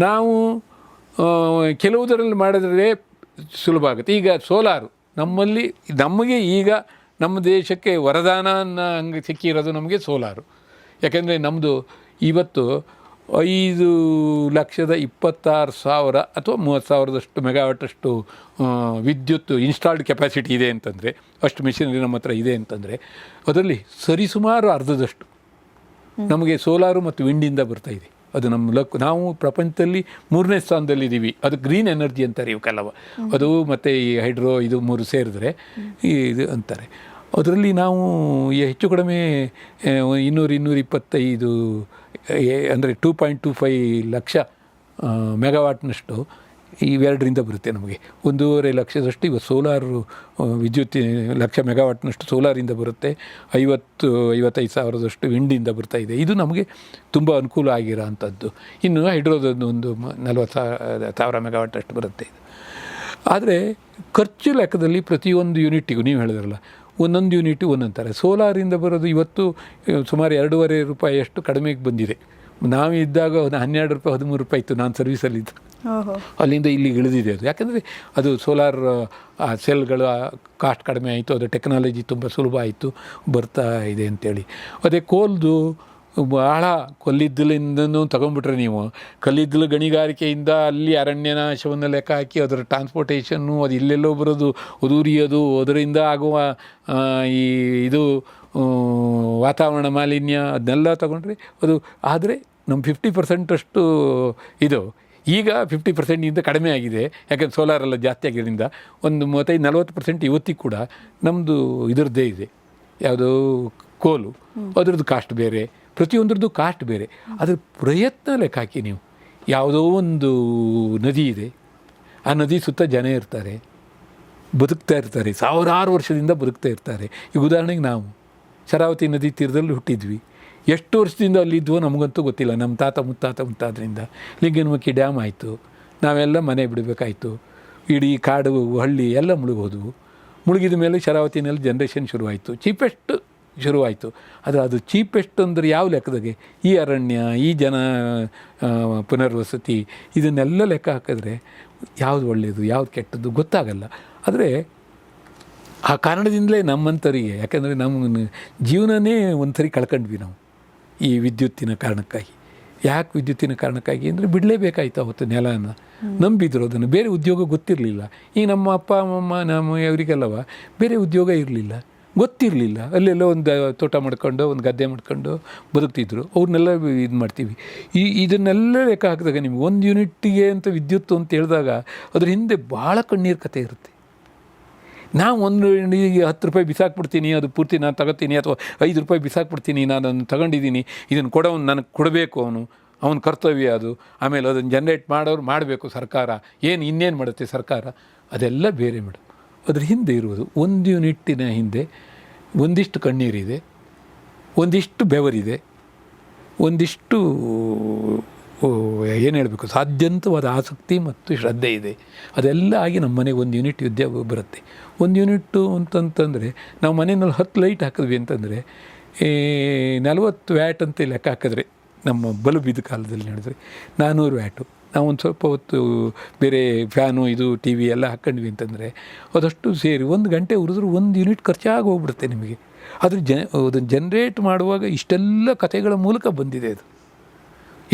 ನಾವು ಕೆಲವುದರಲ್ಲಿ ಮಾಡಿದ್ರೆ ಸುಲಭ ಆಗುತ್ತೆ. ಈಗ ಸೋಲಾರು ನಮಗೆ ಈಗ ನಮ್ಮ ದೇಶಕ್ಕೆ ವರದಾನ ಅನ್ನೋ ಹಂಗೆ ಸಿಕ್ಕಿರೋದು ನಮಗೆ ಸೋಲಾರು. ಯಾಕೆಂದರೆ ನಮ್ಮದು ಇವತ್ತು 5,26,000 ಅಥವಾ 30,000 ಮೆಗಾವಾಟಷ್ಟು ವಿದ್ಯುತ್ ಇನ್ಸ್ಟಾಲ್ಡ್ ಕೆಪಾಸಿಟಿ ಇದೆ ಅಂತಂದರೆ, ಅಷ್ಟು ಮಿಷಿನರಿ ನಮ್ಮ ಹತ್ರ ಇದೆ ಅಂತಂದರೆ ಅದರಲ್ಲಿ ಸರಿಸುಮಾರು ಅರ್ಧದಷ್ಟು ನಮಗೆ ಸೋಲಾರು ಮತ್ತು ವಿಂಡಿಂದ ಬರ್ತಾಯಿದೆ. ಅದು ನಮ್ಮ ನಾವು ಪ್ರಪಂಚದಲ್ಲಿ 3ನೇ ಸ್ಥಾನದಲ್ಲಿದ್ದೀವಿ. ಅದು ಗ್ರೀನ್ ಎನರ್ಜಿ ಅಂತಾರೆ ಇವಕ್ಕೆಲ್ಲವ. ಅದು ಮತ್ತು ಈ ಹೈಡ್ರೋ ಇದು 3 ಸೇರಿದ್ರೆ ಇದು ಅಂತಾರೆ. ಅದರಲ್ಲಿ ನಾವು ಹೆಚ್ಚು ಕಡಿಮೆ 225 ಅಂದರೆ 2.25 ಲಕ್ಷ ಮೆಗಾವಾಟ್ನಷ್ಟು ಇವೆರಡರಿಂದ ಬರುತ್ತೆ ನಮಗೆ. 1.5 ಲಕ್ಷದಷ್ಟು ಇವತ್ತು ಸೋಲಾರು ವಿದ್ಯುತ್ ಲಕ್ಷ ಮೆಗಾವಾಟ್ನಷ್ಟು ಸೋಲಾರಿಂದ ಬರುತ್ತೆ. 55 ಸಾವಿರದಷ್ಟು ವಿಂಡಿಂದ ಬರ್ತಾಯಿದೆ. ಇದು ನಮಗೆ ತುಂಬ ಅನುಕೂಲ ಆಗಿರೋ ಅಂಥದ್ದು. ಇನ್ನು ಹೈಡ್ರೋದೊಂದು 40,000 ಮೆಗಾವಾಟಷ್ಟು ಬರುತ್ತೆ. ಆದರೆ ಖರ್ಚು ಲೆಕ್ಕದಲ್ಲಿ ಪ್ರತಿಯೊಂದು ಯೂನಿಟ್ಟಿಗೂ ನೀವು ಹೇಳಿದ್ರಲ್ಲ, ಒಂದೊಂದು ಯೂನಿಟು ಒಂದೊಂದು ಥರ. ಸೋಲಾರಿಂದ ಬರೋದು ಇವತ್ತು ಸುಮಾರು 2.5 ರೂಪಾಯಿಯಷ್ಟು ಕಡಿಮೆಗೆ ಬಂದಿದೆ. ನಾವು ಇದ್ದಾಗ ಒಂದು 12 ರೂಪಾಯಿ 13 ರೂಪಾಯಿ ಇತ್ತು. ನಾನು ಸರ್ವಿಸಲ್ಲಿದ್ದು ಅಲ್ಲಿಂದ ಇಲ್ಲಿಗೆ ಇಳಿದಿದೆ ಅದು. ಯಾಕೆಂದರೆ ಅದು ಸೋಲಾರ್ ಸೆಲ್ಗಳ ಕಾಸ್ಟ್ ಕಡಿಮೆ ಆಯಿತು, ಅದು ಟೆಕ್ನಾಲಜಿ ತುಂಬ ಸುಲಭ ಆಯಿತು, ಬರ್ತಾ ಇದೆ ಅಂಥೇಳಿ. ಅದೇ ಕೋಲ್ದು ಭಾಳ ಕಲ್ಲಿದ್ದಲಿಂದನೂ ತೊಗೊಂಡ್ಬಿಟ್ರೆ ನೀವು ಕಲ್ಲಿದ್ದಲು ಗಣಿಗಾರಿಕೆಯಿಂದ ಅಲ್ಲಿ ಅರಣ್ಯನಾಶವನ್ನು ಲೆಕ್ಕ ಹಾಕಿ ಅದರ ಟ್ರಾನ್ಸ್ಪೋರ್ಟೇಷನ್ನು ಅದು ಇಲ್ಲೆಲ್ಲೋ ಬರೋದು, ಅದು ಉರಿಯೋದು, ಅದರಿಂದ ಆಗುವ ಇದು ವಾತಾವರಣ ಮಾಲಿನ್ಯ ಅದನ್ನೆಲ್ಲ ತೊಗೊಂಡ್ರೆ ಅದು. ಆದರೆ ನಮ್ಮ 50% ಇದು ಈಗ 50%ಇಂದ ಕಡಿಮೆ ಆಗಿದೆ. ಯಾಕೆಂದ್ರೆ ಸೋಲಾರೆಲ್ಲ ಜಾಸ್ತಿ ಆಗಿದ್ದರಿಂದ ಒಂದು 35-40% ಇವತ್ತಿಗೆ ಕೂಡ ನಮ್ಮದು ಇದರದ್ದೇ ಇದೆ. ಯಾವುದೋ ಕೋಲು, ಅದರದ್ದು ಕಾಸ್ಟ್ ಬೇರೆ, ಪ್ರತಿಯೊಂದ್ರದ್ದು ಕಾಸ್ಟ್ ಬೇರೆ. ಅದ್ರ ಪ್ರಯತ್ನ ಲೆಕ್ಕ ಹಾಕಿ ನೀವು. ಯಾವುದೋ ಒಂದು ನದಿ ಇದೆ, ಆ ನದಿ ಸುತ್ತ ಜನ ಇರ್ತಾರೆ, ಬದುಕ್ತಾ ಇರ್ತಾರೆ, ಸಾವಿರಾರು ವರ್ಷದಿಂದ ಬದುಕ್ತಾ ಇರ್ತಾರೆ. ಈಗ ಉದಾಹರಣೆಗೆ ನಾವು ಶರಾವತಿ ನದಿ ತೀರದಲ್ಲಿ ಹುಟ್ಟಿದ್ವಿ. ಎಷ್ಟು ವರ್ಷದಿಂದ ಅಲ್ಲಿದ್ವೋ ನಮಗಂತೂ ಗೊತ್ತಿಲ್ಲ. ನಮ್ಮ ತಾತ ಮುತ್ತಾದ್ರಿಂದ ಲಿಂಗನಮಕ್ಕಿ ಡ್ಯಾಮ್ ಆಯಿತು, ನಾವೆಲ್ಲ ಮನೆ ಬಿಡಬೇಕಾಯ್ತು, ಇಡೀ ಕಾಡು ಹಳ್ಳಿ ಎಲ್ಲ ಮುಳುಗೋದ್ವು. ಮುಳುಗಿದ ಮೇಲೆ ಶರಾವತಿನಲ್ಲಿ ಜನ್ರೇಷನ್ ಶುರುವಾಯಿತು, ಚೀಪೆಸ್ಟ್ ಶುರುವಾಯಿತು. ಆದರೆ ಅದು ಚೀಪೆಸ್ಟ್ ಅಂದರೆ ಯಾವ ಲೆಕ್ಕದಾಗೆ ಈ ಅರಣ್ಯ, ಈ ಜನ ಪುನರ್ವಸತಿ ಇದನ್ನೆಲ್ಲ ಲೆಕ್ಕ ಹಾಕಿದ್ರೆ ಯಾವುದು ಒಳ್ಳೆಯದು ಯಾವುದು ಕೆಟ್ಟದ್ದು ಗೊತ್ತಾಗಲ್ಲ. ಆದರೆ ಆ ಕಾರಣದಿಂದಲೇ ನಮ್ಮಂಥವರಿಗೆ, ಯಾಕೆಂದರೆ ನಮ್ಮ ಜೀವನನೇ ಒಂದ್ಸರಿ ಕಳ್ಕೊಂಡ್ವಿ ನಾವು ಈ ವಿದ್ಯುತ್ತಿನ ಕಾರಣಕ್ಕಾಗಿ. ಯಾಕೆ ವಿದ್ಯುತ್ತಿನ ಕಾರಣಕ್ಕಾಗಿ ಅಂದರೆ ಬಿಡಲೇಬೇಕಾಯ್ತು ಅವತ್ತು ನೆಲನ ನಂಬಿದ್ರು. ಅದನ್ನು ಬೇರೆ ಉದ್ಯೋಗ ಗೊತ್ತಿರಲಿಲ್ಲ. ಈಗ ನಮ್ಮ ಅಪ್ಪ ಅಮ್ಮಮ್ಮ ನಮ್ಮ ಅವರಿಗೆಲ್ಲವ ಬೇರೆ ಉದ್ಯೋಗ ಇರಲಿಲ್ಲ, ಗೊತ್ತಿರಲಿಲ್ಲ. ಅಲ್ಲೆಲ್ಲೋ ಒಂದು ತೋಟ ಮಾಡ್ಕೊಂಡು ಒಂದು ಗದ್ದೆ ಮಾಡ್ಕೊಂಡು ಬದುಕ್ತಿದ್ರು. ಅವ್ರನ್ನೆಲ್ಲ ಇದು ಮಾಡ್ತೀವಿ. ಇದನ್ನೆಲ್ಲ ಲೆಕ್ಕ ಹಾಕಿದಾಗ ನಿಮ್ಗೆ 1 ಯೂನಿಟ್ಟಿಗೆ ಅಂತ ವಿದ್ಯುತ್ತು ಅಂತ ಹೇಳಿದಾಗ ಅದ್ರ ಹಿಂದೆ ಭಾಳ ಕಣ್ಣೀರು ಕಥೆ ಇರುತ್ತೆ. ನಾವು ಒಂದು 10 ರೂಪಾಯಿ ಬಿಸಾಕ್ಬಿಡ್ತೀನಿ, ಅದು ಪೂರ್ತಿ ನಾನು ತಗೋತೀನಿ, ಅಥವಾ 5 ರೂಪಾಯಿ ಬಿಸಾಕ್ಬಿಡ್ತೀನಿ, ನಾನು ಅದನ್ನು ತಗೊಂಡಿದ್ದೀನಿ, ಇದನ್ನು ಕೊಡೋನು ನನಗೆ ಕೊಡಬೇಕು, ಅವನ ಕರ್ತವ್ಯ ಅದು. ಆಮೇಲೆ ಅದನ್ನು ಜನ್ರೇಟ್ ಮಾಡೋರು ಮಾಡಬೇಕು ಸರ್ಕಾರ. ಇನ್ನೇನು ಮಾಡುತ್ತೆ ಸರ್ಕಾರ? ಅದೆಲ್ಲ ಬೇರೆ ಮೇಡಮ್. ಅದ್ರ ಹಿಂದೆ ಇರುವುದು 1 ಯೂನಿಟ್ಟಿನ ಹಿಂದೆ ಒಂದಿಷ್ಟು ಕಣ್ಣೀರಿದೆ, ಒಂದಿಷ್ಟು ಬೆವರಿದೆ, ಒಂದಿಷ್ಟು ಏನು ಹೇಳಬೇಕು ಸಾಧ್ಯಂತವಾದ ಆಸಕ್ತಿ ಮತ್ತು ಶ್ರದ್ಧೆ ಇದೆ. ಅದೆಲ್ಲ ಆಗಿ ನಮ್ಮ ಮನೆಗೆ 1 ಯೂನಿಟ್ ವಿದ್ಯುತ್ ಬರುತ್ತೆ. 1 ಯೂನಿಟ್ಟು ಅಂತಂತಂದರೆ ನಾವು ಮನೆಯಲ್ಲಿ 10 ಲೈಟ್ ಹಾಕಿದ್ವಿ ಅಂತಂದರೆ 40 ವ್ಯಾಟ್ ಅಂತ ಲೆಕ್ಕ ಹಾಕಿದ್ರೆ, ನಮ್ಮ ಬಲ್ಬ್ ಇದ್ದ ಕಾಲದಲ್ಲಿ ಹೇಳಿದ್ರೆ 400 ವ್ಯಾಟು. ನಾವು ಒಂದು ಸ್ವಲ್ಪ ಹೊತ್ತು ಬೇರೆ ಫ್ಯಾನು ಇದು ಟಿ ವಿ ಎಲ್ಲ ಹಾಕ್ಕೊಂಡ್ವಿ ಅಂತಂದರೆ ಅದಷ್ಟು ಸೇರಿ 1 ಗಂಟೆ ಉರಿದ್ರೆ 1 ಯೂನಿಟ್ ಖರ್ಚಾಗಿ ಹೋಗ್ಬಿಡುತ್ತೆ ನಿಮಗೆ. ಅದನ್ನು ಜನ್ರೇಟ್ ಮಾಡುವಾಗ ಇಷ್ಟೆಲ್ಲ ಕಥೆಗಳ ಮೂಲಕ ಬಂದಿದೆ ಅದು.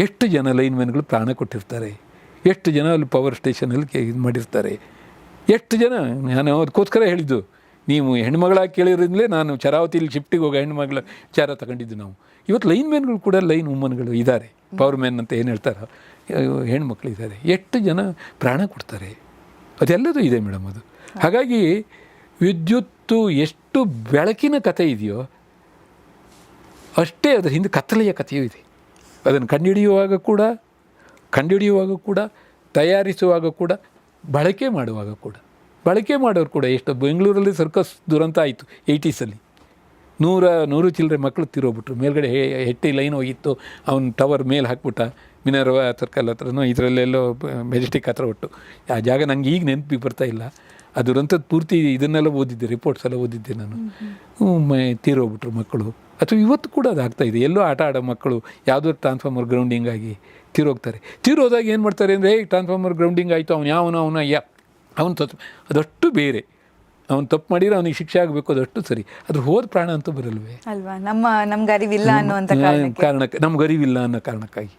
ಎಷ್ಟು ಜನ ಲೈನ್ಮ್ಯಾನ್ಗಳು ಪ್ರಾಣ ಕೊಟ್ಟಿರ್ತಾರೆ, ಎಷ್ಟು ಜನ ಅಲ್ಲಿ ಪವರ್ ಸ್ಟೇಷನಲ್ಲಿ ಇದು ಮಾಡಿರ್ತಾರೆ, ಎಷ್ಟು ಜನ. ನಾನು ಅದಕ್ಕೋಸ್ಕರ ಹೇಳಿದ್ದು, ನೀವು ಹೆಣ್ಮಗಳಾಗಿ ಕೇಳಿರೋದ್ರಿಂದಲೇ ನಾನು ಶರಾವತಿಲಿ ಶಿಫ್ಟಿಗೆ ಹೋಗೋ ಹೆಣ್ಮಗಳ ವಿಚಾರ ತಗೊಂಡಿದ್ದು. ನಾವು ಇವತ್ತು ಲೈನ್ಮ್ಯಾನ್ಗಳು ಕೂಡ ಲೈನ್ ವುಮನ್ಗಳು ಇದ್ದಾರೆ, ಪವರ್ ಮ್ಯಾನ್ ಅಂತ ಏನು ಹೇಳ್ತಾರೆ, ಹೆಣ್ಮಕ್ಳಿದ್ದಾರೆ. ಎಷ್ಟು ಜನ ಪ್ರಾಣ ಕೊಡ್ತಾರೆ, ಅದೆಲ್ಲದೂ ಇದೆ ಮೇಡಮ್ ಅದು. ಹಾಗಾಗಿ ವಿದ್ಯುತ್ತು ಎಷ್ಟು ಬೆಳಕಿನ ಕಥೆ ಇದೆಯೋ ಅಷ್ಟೇ ಅದರ ಹಿಂದೆ ಕತ್ತಲೆಯ ಕಥೆಯೂ ಇದೆ. ಅದನ್ನು ಕಂಡುಹಿಡಿಯುವಾಗ ಕೂಡ ತಯಾರಿಸುವಾಗ ಕೂಡ ಬಳಕೆ ಮಾಡುವಾಗ ಕೂಡ ಬಳಕೆ ಮಾಡೋರು ಕೂಡ ಎಷ್ಟು. ಬೆಂಗಳೂರಲ್ಲಿ ಸರ್ಕಸ್ ದುರಂತ ಆಯಿತು 80ಸಲ್ಲಿ. 100 ಚಿಲ್ಲರೆ ಮಕ್ಕಳು ತಿರೋಗ್ಬಿಟ್ರು. ಮೇಲ್ಗಡೆ ಹೆಟ್ಟಿ ಲೈನ್ ಹೋಗಿತ್ತು, ಅವನು ಟವರ್ ಮೇಲೆ ಹಾಕ್ಬಿಟ್ಟ, ಮಿನರ್ವಾ ಸರ್ಕಲ್ ಹತ್ರನೋ ಇದರಲ್ಲೆಲ್ಲೋ ಮೆಜೆಸ್ಟಿಕ್ ಹತ್ರ ಒಟ್ಟು ಆ ಜಾಗ ನಂಗೆ ಈಗ ನೆನಪಿಗೆ ಬರ್ತಾ ಇಲ್ಲ. ಅದರಂಥದ್ದು ಪೂರ್ತಿ ಇದನ್ನೆಲ್ಲ ಓದಿದ್ದೆ, ರಿಪೋರ್ಟ್ಸ್ ಎಲ್ಲ ಓದಿದ್ದೆ ನಾನು. ತೀರೋಗ್ಬಿಟ್ರು ಮಕ್ಕಳು. ಅಥವಾ ಇವತ್ತು ಕೂಡ ಅದು ಆಗ್ತಾಯಿದೆ. ಎಲ್ಲೋ ಆಟ ಆಡೋ ಮಕ್ಕಳು ಯಾವುದೋ ಟ್ರಾನ್ಸ್ಫಾರ್ಮರ್ ಗ್ರೌಂಡಿಂಗ್ ಆಗಿ ತೀರೋಗ್ತಾರೆ. ತೀರೋದಾಗ ಏನು ಮಾಡ್ತಾರೆ ಅಂದರೆ, ಟ್ರಾನ್ಸ್ಫಾರ್ಮರ್ ಗ್ರೌಂಡಿಂಗ್ ಆಯಿತು, ಅವನು ತಪ್ಪು, ಅದಷ್ಟು ಬೇರೆ. ಅವ್ನು ತಪ್ಪು ಮಾಡಿದ್ರೆ ಅವನಿಗೆ ಶಿಕ್ಷೆ ಆಗಬೇಕು, ಅದಷ್ಟು ಸರಿ. ಅದ್ರ ಹೋದ ಪ್ರಾಣ ಅಂತೂ ಬರಲ್ವೇ ಅಲ್ವಾ? ನಮ್ಗೆ ಅರಿವಿಲ್ಲ ಅನ್ನುವಂಥ ಕಾರಣಕ್ಕೆ, ನಮ್ಗೆ ಅರಿವಿಲ್ಲ ಅನ್ನೋ ಕಾರಣಕ್ಕಾಗಿ.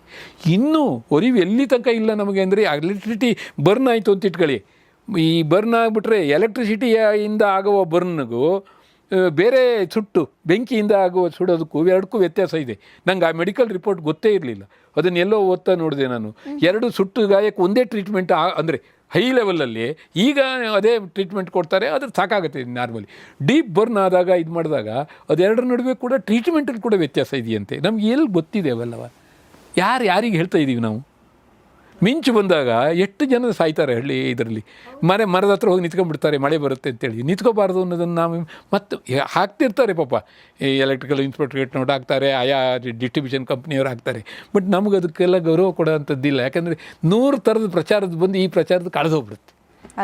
ಇನ್ನೂ ಅರಿವು ಎಲ್ಲಿ ತನಕ ಇಲ್ಲ ನಮಗೆ ಅಂದರೆ, ಎಲೆಕ್ಟ್ರಿಸಿಟಿ ಬರ್ನ್ ಆಯಿತು ಅಂತ ಇಟ್ಕೊಳ್ಳಿ. ಈ ಬರ್ನ್ ಆಗಿಬಿಟ್ರೆ ಎಲೆಕ್ಟ್ರಿಸಿಟಿಯಿಂದ ಆಗುವ ಬರ್ನ್ಗೂ ಬೇರೆ ಬೆಂಕಿಯಿಂದ ಆಗುವ ಸುಡೋದಕ್ಕೂ ಎರಡಕ್ಕೂ ವ್ಯತ್ಯಾಸ ಇದೆ. ನಂಗೆ ಆ ಮೆಡಿಕಲ್ ರಿಪೋರ್ಟ್ ಗೊತ್ತೇ ಇರಲಿಲ್ಲ. ಅದನ್ನೆಲ್ಲೋ ಓದ್ತಾ ನೋಡಿದೆ ನಾನು. ಎರಡು ಸುಟ್ಟು ಗಾಯಕ್ಕೆ ಒಂದೇ ಟ್ರೀಟ್ಮೆಂಟ್ ಅಂದರೆ ಹೈ ಲೆವೆಲಲ್ಲಿ. ಈಗ ಅದೇ ಟ್ರೀಟ್ಮೆಂಟ್ ಕೊಡ್ತಾರೆ, ಅದ್ರ ಸಾಕಾಗುತ್ತೆ ನಾರ್ಮಲಿ. ಡೀಪ್ ಬರ್ನ್ ಆದಾಗ ಇದು ಮಾಡಿದಾಗ ಅದೆರಡರ ನಡುವೆ ಕೂಡ ಟ್ರೀಟ್ಮೆಂಟಲ್ಲಿ ಕೂಡ ವ್ಯತ್ಯಾಸ ಇದೆಯಂತೆ. ನಮ್ಗೆ ಎಲ್ಲಿ ಗೊತ್ತಿದೆ ಅವೆಲ್ಲವ? ಯಾರಿಗೆ ಹೇಳ್ತಾ ಇದ್ದೀವಿ ನಾವು? ಮಿಂಚು ಬಂದಾಗ ಎಷ್ಟು ಜನ ಸಾಯ್ತಾರೆ ಹಳ್ಳಿ ಇದರಲ್ಲಿ. ಮರದ ಹತ್ರ ಹೋಗಿ ನಿಂತ್ಕೊಂಡ್ಬಿಡ್ತಾರೆ, ಮಳೆ ಬರುತ್ತೆ ಅಂತೇಳಿ. ನಿಂತ್ಕೋಬಾರ್ದು ಅನ್ನೋದನ್ನು ನಾವು ಮತ್ತೆ ಹಾಕ್ತಿರ್ತಾರೆ ಪಾಪ. ಈ ಎಲೆಕ್ಟ್ರಿಕಲ್ ಇನ್ಸ್ಪೆಕ್ಟ್ರೇಟ್ ನೋಡಿ ಹಾಕ್ತಾರೆ, ಆಯಾ ಡಿಸ್ಟ್ರಿಬ್ಯೂಷನ್ ಕಂಪ್ನಿಯವರು ಹಾಕ್ತಾರೆ. ಬಟ್ ನಮ್ಗೆ ಅದಕ್ಕೆಲ್ಲ ಗೌರವ ಕೊಡೋಂಥದ್ದಿಲ್ಲ. ಯಾಕಂದರೆ 100 ಥರದ ಪ್ರಚಾರದ ಬಂದು ಈ ಪ್ರಚಾರದ ಕಳೆದೋಗ್ಬಿಡುತ್ತೆ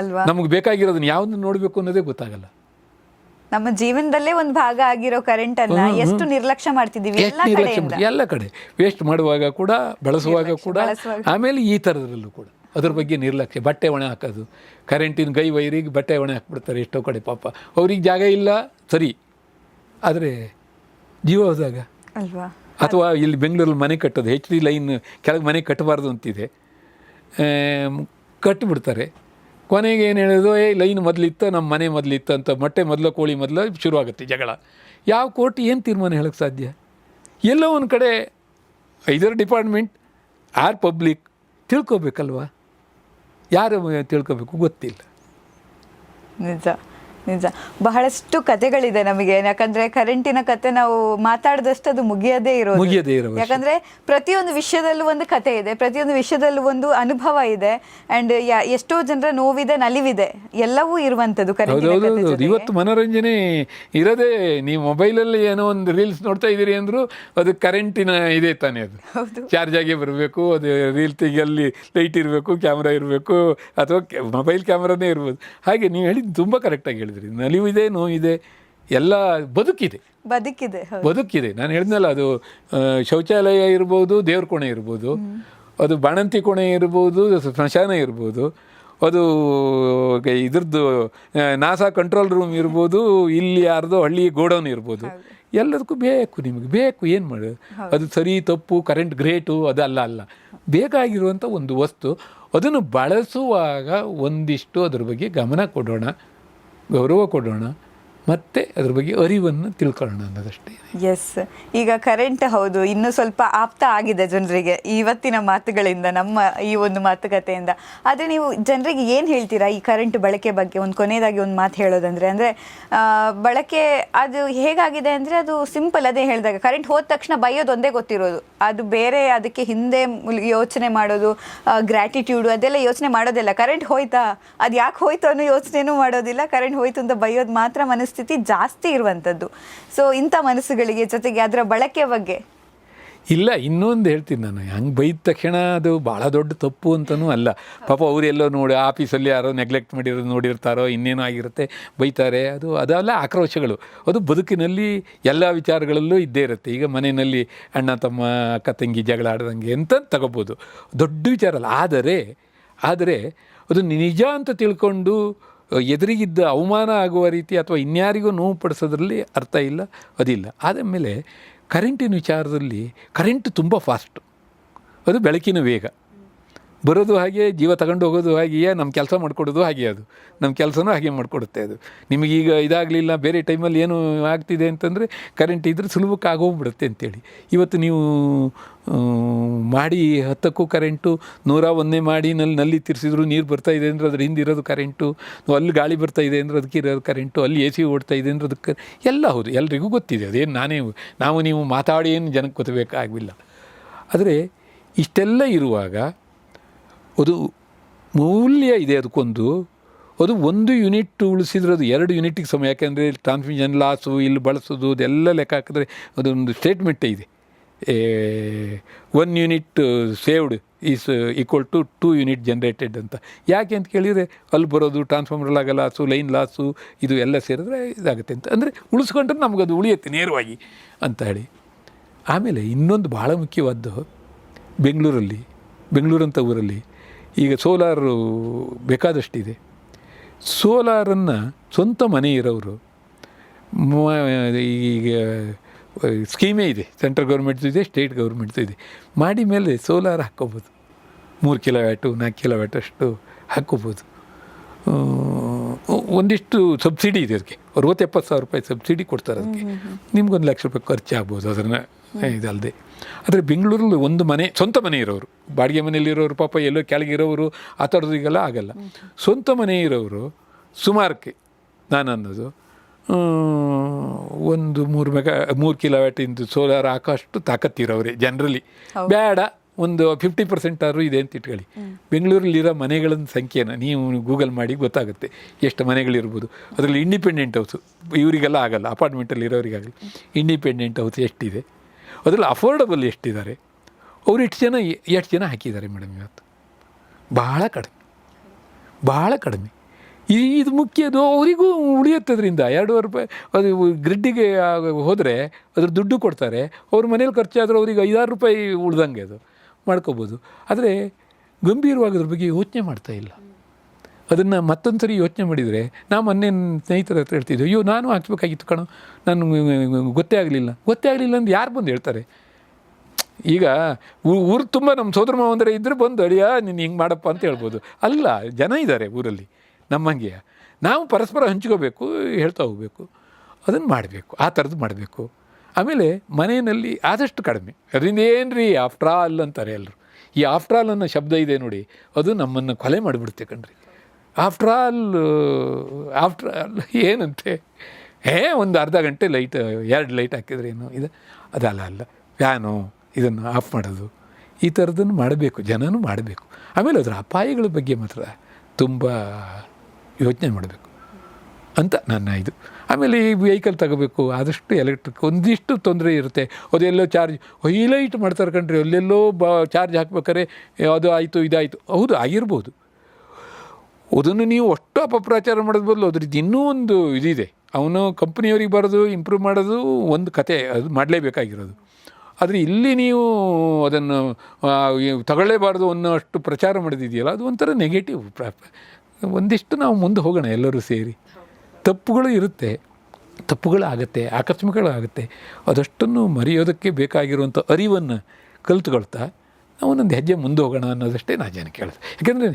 ಅಲ್ವಾ? ನಮಗೆ ಬೇಕಾಗಿರೋದನ್ನ ಯಾವುದನ್ನು ನೋಡಬೇಕು ಅನ್ನೋದೇ ಗೊತ್ತಾಗಲ್ಲ. ನಮ್ಮ ಜೀವನದಲ್ಲೇ ಒಂದು ಭಾಗ ಆಗಿರೋ ಕರೆಂಟನ್ನು ಎಷ್ಟು ನಿರ್ಲಕ್ಷ್ಯ ಮಾಡ್ತಿದ್ದೀವಿ ಎಲ್ಲ ಕಡೆ. ವೇಸ್ಟ್ ಮಾಡುವಾಗ ಕೂಡ, ಬಳಸುವಾಗ ಕೂಡ, ಆಮೇಲೆ ಈ ಥರದ್ರಲ್ಲೂ ಕೂಡ ಅದ್ರ ಬಗ್ಗೆ ನಿರ್ಲಕ್ಷ್ಯ. ಬಟ್ಟೆ ಒಣ ಹಾಕೋದು, ಕರೆಂಟಿನ ಗೈ ವೈರಿಗೆ ಬಟ್ಟೆ ಒಣ ಹಾಕ್ಬಿಡ್ತಾರೆ ಎಷ್ಟೋ ಕಡೆ. ಪಾಪ ಅವ್ರಿಗೆ ಜಾಗ ಇಲ್ಲ, ಸರಿ, ಆದರೆ ಜೀವ ಹೋದಾಗ ಅಲ್ವಾ? ಅಥವಾ ಇಲ್ಲಿ ಬೆಂಗಳೂರಲ್ಲಿ ಮನೆ ಕಟ್ಟೋದು, HD ಲೈನ್ ಕೆಳಗೆ ಮನೆ ಕಟ್ಟಬಾರ್ದು ಅಂತಿದೆ, ಕಟ್ಟಿಬಿಡ್ತಾರೆ. ಕೊನೆಗೆ ಏನು ಹೇಳೋದು, ಲೈನ್ ಮೊದಲಿತ್ತು, ನಮ್ಮ ಮನೆ ಮೊದಲಿತ್ತು ಅಂತ. ಮೊಟ್ಟೆ ಮೊದಲು ಕೋಳಿ ಮೊದಲು ಶುರುವಾಗುತ್ತೆ ಜಗಳ. ಯಾವ ಕೋರ್ಟ್ ಏನು ತೀರ್ಮಾನ ಹೇಳೋಕ್ಕೆ ಸಾಧ್ಯ? ಎಲ್ಲೋ ಒಂದು ಕಡೆ ಐದರ್ ಡಿಪಾರ್ಟ್ಮೆಂಟ್ ಪಬ್ಲಿಕ್ ತಿಳ್ಕೊಬೇಕಲ್ವ? ಯಾರು ತಿಳ್ಕೊಬೇಕು ಗೊತ್ತಿಲ್ಲ. ನಿಜ ನಿಜ. ಬಹಳಷ್ಟು ಕಥೆಗಳಿದೆ ನಮಗೆ. ಯಾಕಂದ್ರೆ ಕರೆಂಟಿನ ಕತೆ ನಾವು ಮಾತಾಡಿದಷ್ಟು ಅದು ಮುಗಿಯದೇ ಇರೋದು. ಯಾಕಂದ್ರೆ ಪ್ರತಿಯೊಂದು ವಿಷಯದಲ್ಲೂ ಒಂದು ಕತೆ ಇದೆ, ಪ್ರತಿಯೊಂದು ವಿಷಯದಲ್ಲೂ ಒಂದು ಅನುಭವ ಇದೆ. ಅಂಡ್ ಎಷ್ಟೋ ಜನರ ನೋವಿದೆ, ನಲಿವಿದೆ, ಎಲ್ಲವೂ ಇರುವಂಥದ್ದು ಕರೆಂಟಿನ. ಇವತ್ತು ಮನೋರಂಜನೆ ಇರೋದೇ, ನೀವು ಮೊಬೈಲಲ್ಲಿ ಏನೋ ಒಂದು ರೀಲ್ಸ್ ನೋಡ್ತಾ ಇದ್ದೀರಿ ಅಂದರೂ ಅದು ಕರೆಂಟಿನ ಇದೆ ತಾನೇ. ಅದು ಚಾರ್ಜ್ ಆಗೇ ಬರಬೇಕು, ಅದು ರೀಲ್ ತೆಗಿಯಲ್ಲಿ ಲೈಟ್ ಇರಬೇಕು, ಕ್ಯಾಮ್ರಾ ಇರಬೇಕು, ಅಥವಾ ಮೊಬೈಲ್ ಕ್ಯಾಮ್ರಾನೇ ಇರ್ಬೋದು. ಹಾಗೆ ನೀವು ಹೇಳಿದ್ದು ತುಂಬ ಕರೆಕ್ಟಾಗಿ ಹೇಳಿದ್ರಿ. ನಲಿವಿದೆ, ನೋವಿದೆ, ಎಲ್ಲ ಬದುಕಿದೆ. ನಾನು ಹೇಳಿದ್ನಲ್ಲ, ಅದು ಶೌಚಾಲಯ ಇರ್ಬೋದು, ದೇವ್ರ ಕೋಣೆ ಇರ್ಬೋದು, ಅದು ಬಾಣಂತಿ ಕೋಣೆ ಇರ್ಬೋದು, ಸ್ಮಶಾನ ಇರ್ಬೋದು, ಅದು ಇದ್ರದ್ದು ನಾಸಾ ಕಂಟ್ರೋಲ್ ರೂಮ್ ಇರ್ಬೋದು, ಇಲ್ಲಿ ಯಾರ್ದೋ ಹಳ್ಳಿ ಗೋಡೌನ್ ಇರ್ಬೋದು. ಎಲ್ಲದಕ್ಕೂ ನಿಮಗೆ ಬೇಕು. ಏನು ಮಾಡೋದು? ಅದು ಸರಿ ತಪ್ಪು, ಕರೆಂಟ್ ಗ್ರೇಟು ಅಲ್ಲ. ಬೇಕಾಗಿರುವಂಥ ಒಂದು ವಸ್ತು, ಅದನ್ನು ಬಳಸುವಾಗ ಒಂದಿಷ್ಟು ಅದ್ರ ಬಗ್ಗೆ ಗಮನ ಕೊಡೋಣ, ಗೌರವ ಕೊಡೋಣ, ಮತ್ತು ಅದ್ರ ಬಗ್ಗೆ ಅರಿವನ್ನು ತಿಳ್ಕೊಳ್ಳೋಣ ಅನ್ನೋದಷ್ಟೇ. ಎಸ್. ಈಗ ಕರೆಂಟ್ ಹೌದು ಇನ್ನೂ ಸ್ವಲ್ಪ ಆಪ್ತ ಆಗಿದೆ ಜನರಿಗೆ ಇವತ್ತಿನ ಮಾತುಗಳಿಂದ, ನಮ್ಮ ಈ ಒಂದು ಮಾತುಕತೆಯಿಂದ. ಆದರೆ ನೀವು ಜನರಿಗೆ ಏನು ಹೇಳ್ತೀರಾ ಈ ಕರೆಂಟ್ ಬಳಕೆ ಬಗ್ಗೆ? ಒಂದು ಕೊನೆಯದಾಗಿ ಒಂದು ಮಾತು ಹೇಳೋದಂದರೆ, ಅಂದರೆ ಬಳಕೆ ಅದು ಹೇಗಾಗಿದೆ ಅಂದರೆ, ಅದು ಸಿಂಪಲ್. ಅದೇ ಹೇಳಿದಾಗ ಕರೆಂಟ್ ಹೋದ ತಕ್ಷಣ ಬೈಯೋದು ಒಂದೇ ಗೊತ್ತಿರೋದು. ಅದು ಬೇರೆ ಅದಕ್ಕೆ ಹಿಂದೆ ಯೋಚನೆ ಮಾಡೋದು, ಗ್ರ್ಯಾಟಿಟ್ಯೂಡು ಅದೆಲ್ಲ ಯೋಚನೆ ಮಾಡೋದಿಲ್ಲ. ಕರೆಂಟ್ ಹೋಯ್ತಾ, ಅದು ಯಾಕೆ ಹೋಯ್ತು ಅನ್ನೋ ಯೋಚನೆನೂ ಮಾಡೋದಿಲ್ಲ. ಕರೆಂಟ್ ಹೋಯ್ತು ಅಂತ ಬೈಯೋದು ಮಾತ್ರ ಮನಸ್ಥಿತಿ ಜಾಸ್ತಿ ಇರುವಂಥದ್ದು. ಸೊ ಇಂಥ ಮನಸ್ಸುಗಳಿಗೆ, ಜೊತೆಗೆ ಅದರ ಬಳಕೆ ಬಗ್ಗೆ ಇಲ್ಲ, ಇನ್ನೊಂದು ಹೇಳ್ತೀನಿ ನಾನು. ಹಂಗೆ ಬೈದ ತಕ್ಷಣ ಅದು ಭಾಳ ದೊಡ್ಡ ತಪ್ಪು ಅಂತಲೂ ಅಲ್ಲ. ಪಾಪ ಅವರೆಲ್ಲೋ ನೋಡಿ ಆಫೀಸಲ್ಲಿ ಯಾರೋ ನೆಗ್ಲೆಕ್ಟ್ ಮಾಡಿರೋದು ನೋಡಿರ್ತಾರೋ, ಇನ್ನೇನೋ ಆಗಿರುತ್ತೆ, ಬೈತಾರೆ. ಅದೆಲ್ಲ ಆಕ್ರೋಶಗಳು. ಅದು ಬದುಕಿನಲ್ಲಿ ಎಲ್ಲ ವಿಚಾರಗಳಲ್ಲೂ ಇದ್ದೇ ಇರುತ್ತೆ. ಈಗ ಮನೆಯಲ್ಲಿ ಅಣ್ಣ ತಮ್ಮ, ಅಕ್ಕ ತಂಗಿ ಜಗಳ ಆಡ್ದಂಗೆ ಅಂತ ತಗೋಬೋದು, ದೊಡ್ಡ ವಿಚಾರ ಅಲ್ಲ. ಆದರೆ ಅದು ನಿಜ ಅಂತ ತಿಳ್ಕೊಂಡು ಎದುರಿಗಿದ್ದ ಅವಮಾನ ಆಗುವ ರೀತಿ ಅಥವಾ ಇನ್ಯಾರಿಗೂ ನೋವು ಪಡಿಸೋದ್ರಲ್ಲಿ ಅರ್ಥ ಇಲ್ಲ, ಅದಿಲ್ಲ. ಆದಮೇಲೆ ಕರೆಂಟಿನ ವಿಚಾರದಲ್ಲಿ ಕರೆಂಟ್ ತುಂಬ ಫಾಸ್ಟು. ಅದು ಬೆಳಕಿನ ವೇಗ. ಬರೋದು ಹಾಗೆ, ಜೀವ ತಗೊಂಡು ಹೋಗೋದು ಹಾಗೆಯೇ, ನಮ್ಮ ಕೆಲಸ ಮಾಡಿಕೊಡೋದು ಹಾಗೆ. ಅದು ನಮ್ಮ ಕೆಲಸನೂ ಹಾಗೆ ಮಾಡಿಕೊಡುತ್ತೆ. ಅದು ನಿಮಗೀಗ ಇದಾಗಲಿಲ್ಲ, ಬೇರೆ ಟೈಮಲ್ಲಿ ಏನು ಆಗ್ತಿದೆ ಅಂತಂದರೆ ಕರೆಂಟ್ ಇದ್ದರೆ ಸುಲಭಕ್ಕೆ ಆಗೋಗ್ಬಿಡುತ್ತೆ ಅಂತೇಳಿ. ಇವತ್ತು ನೀವು ಮಾಡಿ 10ಕ್ಕೂ ಕರೆಂಟು, 101ನೇ ಮಾಡಿ ನಲ್ಲಿ ತಿರ್ಸಿದ್ರು ನೀರು ಬರ್ತಾಯಿದೆ ಅಂದರೆ ಅದ್ರ ಹಿಂದಿರೋದು ಕರೆಂಟು, ಅಲ್ಲಿ ಗಾಳಿ ಬರ್ತಾಯಿದೆ ಅಂದರೆ ಅದಕ್ಕೆ ಇರೋದು ಕರೆಂಟು, ಅಲ್ಲಿ AC ಓಡ್ತಾಯಿದೆ ಅಂದರೆ ಅದಕ್ಕೆ ಎಲ್ಲ ಹೌದು, ಎಲ್ರಿಗೂ ಗೊತ್ತಿದೆ. ಅದೇನು ನಾವು ನೀವು ಮಾತಾಡಿ ಏನು ಜನಕ್ಕೆ ಗೊತ್ತಬೇಕಾಗಿಲ್ಲ. ಆದರೆ ಇಷ್ಟೆಲ್ಲ ಇರುವಾಗ ಅದು ಮೌಲ್ಯ ಇದೆ ಅದಕ್ಕೊಂದು. ಅದು 1 ಯೂನಿಟ್ ಉಳಿಸಿದ್ರೆ ಅದು 2 ಯೂನಿಟಿಗೆ ಸಮ. ಯಾಕೆಂದರೆ ಟ್ರಾನ್ಸ್ಮಿಷನ್ ಲಾಸು, ಇಲ್ಲಿ ಬಳಸೋದು, ಅದೆಲ್ಲ ಲೆಕ್ಕ ಹಾಕಿದ್ರೆ ಅದೊಂದು ಸ್ಟೇಟ್ಮೆಂಟೇ ಇದೆ. 1 unit saved is equal to 2 unit generated ಅಂತ. ಯಾಕೆ ಅಂತ ಕೇಳಿದರೆ ಅಲ್ಲಿ ಬರೋದು ಟ್ರಾನ್ಸ್ಫಾರ್ಮರ್ ಲಾಸು, ಲೈನ್ ಲಾಸು, ಇದು ಎಲ್ಲ ಸೇರಿದ್ರೆ ಇದಾಗುತ್ತೆ ಅಂತ. ಅಂದರೆ ಉಳಿಸ್ಕೊಂಡ್ರೆ ನಮಗದು ಉಳಿಯುತ್ತೆ ನೇರವಾಗಿ ಅಂತ ಹೇಳಿ. ಆಮೇಲೆ ಇನ್ನೊಂದು ಭಾಳ ಮುಖ್ಯವಾದ್ದು, ಬೆಂಗಳೂರಂಥ ಊರಲ್ಲಿ ಈಗ ಸೋಲಾರು ಬೇಕಾದಷ್ಟಿದೆ. ಸೋಲಾರನ್ನು ಸ್ವಂತ ಮನೆ ಇರೋರು ಈಗ ಸ್ಕೀಮೇ ಇದೆ, ಸೆಂಟ್ರಲ್ ಗೌರ್ಮೆಂಟ್ದು ಇದೆ, ಸ್ಟೇಟ್ ಗೌರ್ಮೆಂಟ್ದು ಇದೆ. ಮಾಡಿ ಮೇಲೆ ಸೋಲಾರ್ ಹಾಕ್ಕೋಬೋದು. 3 ಕಿಲೋವ್ಯಾಟು 4 ಕಿಲೋವ್ಯಾಟ್ ಅಷ್ಟು ಹಾಕ್ಕೋಬೋದು. ಒಂದಿಷ್ಟು ಸಬ್ಸಿಡಿ ಇದೆ ಅದಕ್ಕೆ, 60-70 ಸಾವಿರ ರೂಪಾಯಿ ಸಬ್ಸಿಡಿ ಕೊಡ್ತಾರೆ ಅದಕ್ಕೆ. ನಿಮ್ಗೆ 1 ಲಕ್ಷ ರೂಪಾಯಿ ಖರ್ಚಾಗ್ಬೋದು ಅದನ್ನು ಇದಲ್ಲದೆ. ಆದರೆ ಬೆಂಗಳೂರಲ್ಲಿ ಒಂದು ಮನೆ, ಸ್ವಂತ ಮನೆ ಇರೋರು, ಬಾಡಿಗೆ ಮನೆಯಲ್ಲಿರೋರು ಪಾಪ ಎಲ್ಲೋ ಕೆಳಗಿರೋರು ಆ ಥರದಿಗೆಲ್ಲ ಆಗಲ್ಲ. ಸ್ವಂತ ಮನೆ ಇರೋರು ಸುಮಾರಕ್ಕೆ ನಾನು ಅನ್ನೋದು 3 ಕಿಲೋವ್ಯಾಟಿಂದು ಸೋಲಾರ್ ಹಾಕೋಷ್ಟು ತಾಕತ್ತಿರೋರೆ ಜನರಲಿ. ಬೇಡ ಒಂದು 50% ಆದರೂ ಇದೆ ಅಂತ ಇಟ್ಕೊಳ್ಳಿ. ಬೆಂಗಳೂರಲ್ಲಿರೋ ಮನೆಗಳ ಸಂಖ್ಯೆನ ನೀವು ಗೂಗಲ್ ಮಾಡಿ ಗೊತ್ತಾಗುತ್ತೆ ಎಷ್ಟು ಮನೆಗಳಿರ್ಬೋದು. ಅದರಲ್ಲಿ ಇಂಡಿಪೆಂಡೆಂಟ್ ಹೌಸು ಇವರಿಗೆಲ್ಲ ಆಗಲ್ಲ, ಅಪಾರ್ಟ್ಮೆಂಟಲ್ಲಿ ಇರೋರಿಗಾಗಲ್ಲ. ಇಂಡಿಪೆಂಡೆಂಟ್ ಹೌಸ್ ಎಷ್ಟಿದೆ, ಅದರಲ್ಲಿ ಅಫೋರ್ಡಬಲ್ ಎಷ್ಟಿದ್ದಾರೆ, ಅವ್ರು ಎಷ್ಟು ಜನ ಹಾಕಿದ್ದಾರೆ ಮೇಡಮ್ ಇವತ್ತು? ಭಾಳ ಕಡಿಮೆ. ಇದು ಮುಖ್ಯದು, ಅವರಿಗೂ ಉಳಿಯುತ್ತದ್ರಿಂದ 2.5 ರೂಪಾಯಿ ಅದು ಗ್ರಿಡ್ಡಿಗೆ ಹೋದರೆ ಅದ್ರ ದುಡ್ಡು ಕೊಡ್ತಾರೆ. ಅವ್ರ ಮನೇಲಿ ಖರ್ಚಾದರೂ ಅವ್ರಿಗೆ 5-6 ರೂಪಾಯಿ ಉಳ್ದಂಗೆ ಅದು ಮಾಡ್ಕೋಬೋದು. ಆದರೆ ಗಂಭೀರವಾಗಿ ಅದ್ರ ಬಗ್ಗೆ ಯೋಚನೆ ಮಾಡ್ತಾಯಿಲ್ಲ. ಅದನ್ನು ಮತ್ತೊಂದು ಸರಿ ಯೋಚನೆ ಮಾಡಿದರೆ, ನಾವು ಮೊನ್ನೆ ಸ್ನೇಹಿತರ ಹತ್ರ ಹೇಳ್ತಿದ್ದೆ, ಅಯ್ಯೋ ನಾನು ಹಾಕ್ಸ್ಬೇಕಾಗಿತ್ತು ಕಣೋ, ನಾನು ಗೊತ್ತೇ ಆಗಲಿಲ್ಲ ಅಂತ ಯಾರು ಬಂದು ಹೇಳ್ತಾರೆ? ಈಗ ಊರು ತುಂಬ ನಮ್ಮ ಸೋದರ ಮಾವಂದರೆ ಇದ್ದರೆ ಬಂದು ಅಡಿಯ ನೀನು ಹಿಂಗೆ ಮಾಡಪ್ಪ ಅಂತ ಹೇಳ್ಬೋದು. ಅಲ್ಲ, ಜನ ಇದ್ದಾರೆ ಊರಲ್ಲಿ ನಮ್ಮಂಗೆ. ನಾವು ಪರಸ್ಪರ ಹಂಚ್ಕೋಬೇಕು, ಹೇಳ್ತಾ ಹೋಗಬೇಕು, ಅದನ್ನು ಮಾಡಬೇಕು, ಆ ಥರದ್ದು ಮಾಡಬೇಕು. ಆಮೇಲೆ ಮನೆಯಲ್ಲಿ ಆದಷ್ಟು ಕಡಿಮೆ, ಅದರಿಂದ ಏನು ರೀ ಆಫ್ಟರ್ ಆಲ್ ಅಂತಾರೆ ಎಲ್ಲರೂ. ಈ ಆಫ್ಟರ್ ಆಲ್ ಅನ್ನೋ ಶಬ್ದ ಇದೆ ನೋಡಿ, ಅದು ನಮ್ಮನ್ನು ಕೊಲೆ ಮಾಡಿಬಿಡುತ್ತೆ ಕಣ್ರಿ. ಆಫ್ಟರ್ ಆಲ್ ಏನಂತೆ, ಒಂದು ಅರ್ಧ ಗಂಟೆ ಲೈಟ್ 2 ಲೈಟ್ ಹಾಕಿದ್ರೆ ಏನು ಇದು ಅದಲ್ಲ ಫ್ಯಾನು ಇದನ್ನು ಆಫ್ ಮಾಡೋದು, ಈ ಥರದನ್ನು ಮಾಡಬೇಕು, ಜನನೂ ಮಾಡಬೇಕು. ಆಮೇಲೆ ಅದರ ಅಪಾಯಗಳ ಬಗ್ಗೆ ಮಾತ್ರ ತುಂಬ ಯೋಚನೆ ಮಾಡಬೇಕು ಅಂತ ನನ್ನ ಇದು. ಆಮೇಲೆ ಈ ವೆಹಿಕಲ್ ತಗೋಬೇಕು, ಆದಷ್ಟು ಎಲೆಕ್ಟ್ರಿಕ್. ಒಂದಿಷ್ಟು ತೊಂದರೆ ಇರುತ್ತೆ, ಅದೆಲ್ಲೋ ಚಾರ್ಜ್ ಹೈಲೈಟ್ ಮಾಡ್ತಾರೆ ಕಣ್ರಿ, ಅಲ್ಲೆಲ್ಲೋ ಚಾರ್ಜ್ ಹಾಕ್ಬೇಕಾರೆ ಅದು ಆಯಿತು ಇದಾಯಿತು. ಹೌದು, ಆಗಿರ್ಬೋದು. ಅದನ್ನು ನೀವು ಅಷ್ಟು ಅಪಪ್ರಚಾರ ಮಾಡೋದು ಬದಲು ಅದ್ರದ್ದು ಇನ್ನೂ ಒಂದು ಇದಿದೆ. ಅವನು ಕಂಪ್ನಿಯವ್ರಿಗೆ ಬರೋದು ಇಂಪ್ರೂವ್ ಮಾಡೋದು ಒಂದು ಕತೆ, ಅದು ಮಾಡಲೇಬೇಕಾಗಿರೋದು. ಆದರೆ ಇಲ್ಲಿ ನೀವು ಅದನ್ನು ತಗೊಳ್ಳೇಬಾರ್ದು ಅನ್ನೋ ಅಷ್ಟು ಪ್ರಚಾರ ಮಾಡೋದಿದೆಯಲ್ಲ, ಅದು ಒಂಥರ ನೆಗೆಟಿವ್. ಒಂದಿಷ್ಟು ನಾವು ಮುಂದೆ ಹೋಗೋಣ ಎಲ್ಲರೂ ಸೇರಿ. ತಪ್ಪುಗಳು ಇರುತ್ತೆ, ತಪ್ಪುಗಳಾಗತ್ತೆ, ಆಕಸ್ಮಿಕಗಳಾಗುತ್ತೆ. ಅದಷ್ಟನ್ನು ಮರೆಯೋದಕ್ಕೆ ಬೇಕಾಗಿರುವಂಥ ಅರಿವನ್ನು ಕಲಿತುಕೊಳ್ತಾ ನಾವು ಒಂದೊಂದು ಹೆಜ್ಜೆ ಮುಂದೆ ಹೋಗೋಣ ಅನ್ನೋದಷ್ಟೇ ನಾನು ಜನಕ್ಕೆ ಹೇಳೋದು. ಯಾಕೆಂದರೆ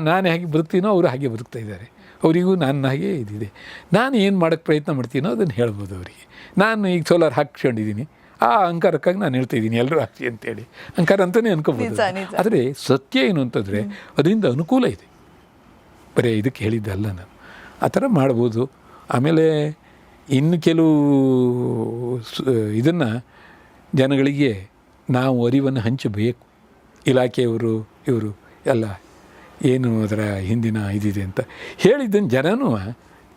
ನಾನು ಹೇಗೆ ಬದುಕ್ತೀನೋ ಅವರು ಹಾಗೆ ಬದುಕ್ತಾ ಇದ್ದಾರೆ, ಅವರಿಗೂ ನನ್ನ ಹಾಗೆ ಇದಿದೆ. ನಾನು ಏನು ಮಾಡೋಕ್ಕೆ ಪ್ರಯತ್ನ ಮಾಡ್ತೀನೋ ಅದನ್ನು ಹೇಳ್ಬೋದು ಅವರಿಗೆ. ನಾನು ಈಗ ಸೋಲಾರ್ ಹಾಕ್ಕೊಂಡಿದ್ದೀನಿ, ಆ ಅಹಂಕಾರಕ್ಕಾಗಿ ನಾನು ಹೇಳ್ತಾಯಿದ್ದೀನಿ ಎಲ್ಲರೂ ಹಾಕಿ ಅಂತೇಳಿ, ಅಹಂಕಾರ ಅಂತಲೇ ಅನ್ಕೋಬೋದು. ಆದರೆ ಸತ್ಯ ಏನು ಅಂತಂದರೆ ಅದರಿಂದ ಅನುಕೂಲ ಇದೆ, ಬರೀ ಇದಕ್ಕೆ ಹೇಳಿದ್ದಲ್ಲ ನಾನು. ಆ ಥರ ಮಾಡ್ಬೋದು. ಆಮೇಲೆ ಇನ್ನು ಕೆಲವು ಇದನ್ನು ಜನಗಳಿಗೆ ನಾವು ಅರಿವನ್ನು ಹಂಚಬೇಕು. ಇಲಾಖೆಯವರು ಇವರು ಎಲ್ಲ ಏನು ಅದರ ಹಿಂದಿನ ಇದಿದೆ ಅಂತ ಹೇಳಿದ್ದನ್ನು ಜನನೂ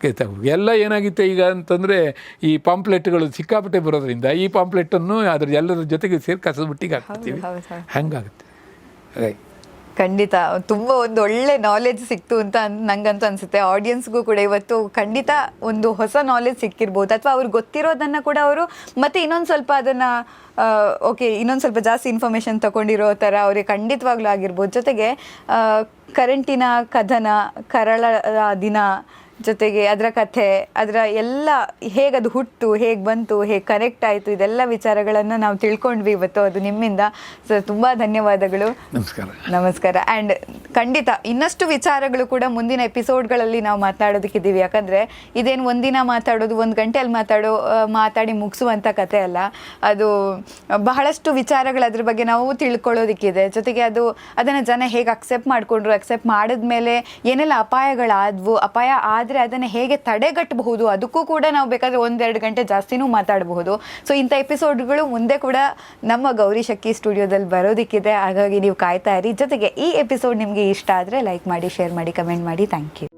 ಕೇಳ್ತಾವೆ. ಎಲ್ಲ ಏನಾಗುತ್ತೆ ಈಗ ಅಂತಂದರೆ, ಈ ಪಾಂಪ್ಲೆಟ್ಗಳು ಸಿಕ್ಕಾಪಟ್ಟೆ ಬರೋದ್ರಿಂದ ಈ ಪಾಂಪ್ಲೆಟನ್ನು ಅದ್ರ ಎಲ್ಲರ ಜೊತೆಗೆ ಸೇರಿ ಕಸದ ಬುಟ್ಟಿಗೆ ಹಾಕ್ತೀವಿ, ಹಂಗಾಗುತ್ತೆ. ಹಾಗಾಗಿ ಖಂಡಿತ ತುಂಬ ಒಂದು ಒಳ್ಳೆ ನಾಲೆಜ್ ಸಿಕ್ತು ಅಂತ ನಂಗಂತೂ ಅನಿಸುತ್ತೆ. ಆಡಿಯನ್ಸ್ಗೂ ಕೂಡ ಇವತ್ತು ಖಂಡಿತ ಒಂದು ಹೊಸ ನಾಲೆಜ್ ಸಿಕ್ಕಿರ್ಬೋದು, ಅಥವಾ ಅವ್ರಿಗೆ ಗೊತ್ತಿರೋದನ್ನು ಕೂಡ ಅವರು ಮತ್ತೆ ಇನ್ನೊಂದು ಸ್ವಲ್ಪ ಅದನ್ನು ಇನ್ನೊಂದು ಸ್ವಲ್ಪ ಜಾಸ್ತಿ ಇನ್ಫಾರ್ಮೇಷನ್ ತೊಗೊಂಡಿರೋ ಥರ ಅವ್ರಿಗೆ ಖಂಡಿತವಾಗ್ಲೂ ಆಗಿರ್ಬೋದು. ಜೊತೆಗೆ ಕರೆಂಟಿನ ಕದನ, ಕರಾಳ ದಿನ, ಜೊತೆಗೆ ಅದರ ಕಥೆ, ಅದರ ಎಲ್ಲ ಹೇಗದು ಹುಟ್ಟು, ಹೇಗೆ ಬಂತು, ಹೇಗೆ ಕನೆಕ್ಟ್ ಆಯಿತು, ಇದೆಲ್ಲ ವಿಚಾರಗಳನ್ನು ನಾವು ತಿಳ್ಕೊಂಡ್ವಿ ಇವತ್ತು, ಅದು ನಿಮ್ಮಿಂದ. ಸೊ ತುಂಬ ಧನ್ಯವಾದಗಳು. ನಮಸ್ಕಾರ. ಆ್ಯಂಡ್ ಖಂಡಿತ ಇನ್ನಷ್ಟು ವಿಚಾರಗಳು ಕೂಡ ಮುಂದಿನ ಎಪಿಸೋಡ್ಗಳಲ್ಲಿ ನಾವು ಮಾತಾಡೋದಕ್ಕಿದ್ದೀವಿ. ಯಾಕಂದರೆ ಇದೇನು ಒಂದಿನ ಮಾತಾಡೋದು, 1 ಗಂಟೆಯಲ್ಲಿ ಮಾತಾಡಿ ಮುಗಿಸುವಂಥ ಕಥೆ ಅಲ್ಲ. ಅದು ಬಹಳಷ್ಟು ವಿಚಾರಗಳು ಅದ್ರ ಬಗ್ಗೆ ನಾವು ತಿಳ್ಕೊಳ್ಳೋದಕ್ಕಿದೆ. ಜೊತೆಗೆ ಅದನ್ನು ಜನ ಹೇಗೆ ಅಕ್ಸೆಪ್ಟ್ ಮಾಡಿಕೊಂಡ್ರು, ಅಕ್ಸೆಪ್ಟ್ ಮಾಡಿದ್ಮೇಲೆ ಏನೆಲ್ಲ ಅಪಾಯಗಳಾದವು, ಅಪಾಯ ಆದರೆ ಅದನ್ನು ಹೇಗೆ ತಡೆಗಟ್ಟಬಹುದು, ಅದಕ್ಕೂ ಕೂಡ ನಾವು ಬೇಕಾದರೆ 1-2 ಗಂಟೆ ಜಾಸ್ತಿನೂ ಮಾತಾಡಬಹುದು. ಸೊ ಇಂಥ ಎಪಿಸೋಡ್ಗಳು ಮುಂದೆ ಕೂಡ ನಮ್ಮ ಗೌರಿ ಶಕ್ಕಿ ಸ್ಟುಡಿಯೋದಲ್ಲಿ ಬರೋದಕ್ಕಿದೆ. ಹಾಗಾಗಿ ನೀವು ಕಾಯ್ತಾ ಇರಿ. ಜೊತೆಗೆ ಈ ಎಪಿಸೋಡ್ ನಿಮಗೆ ಇಷ್ಟ ಆದರೆ ಲೈಕ್ ಮಾಡಿ, ಶೇರ್ ಮಾಡಿ, ಕಮೆಂಟ್ ಮಾಡಿ. Thank you.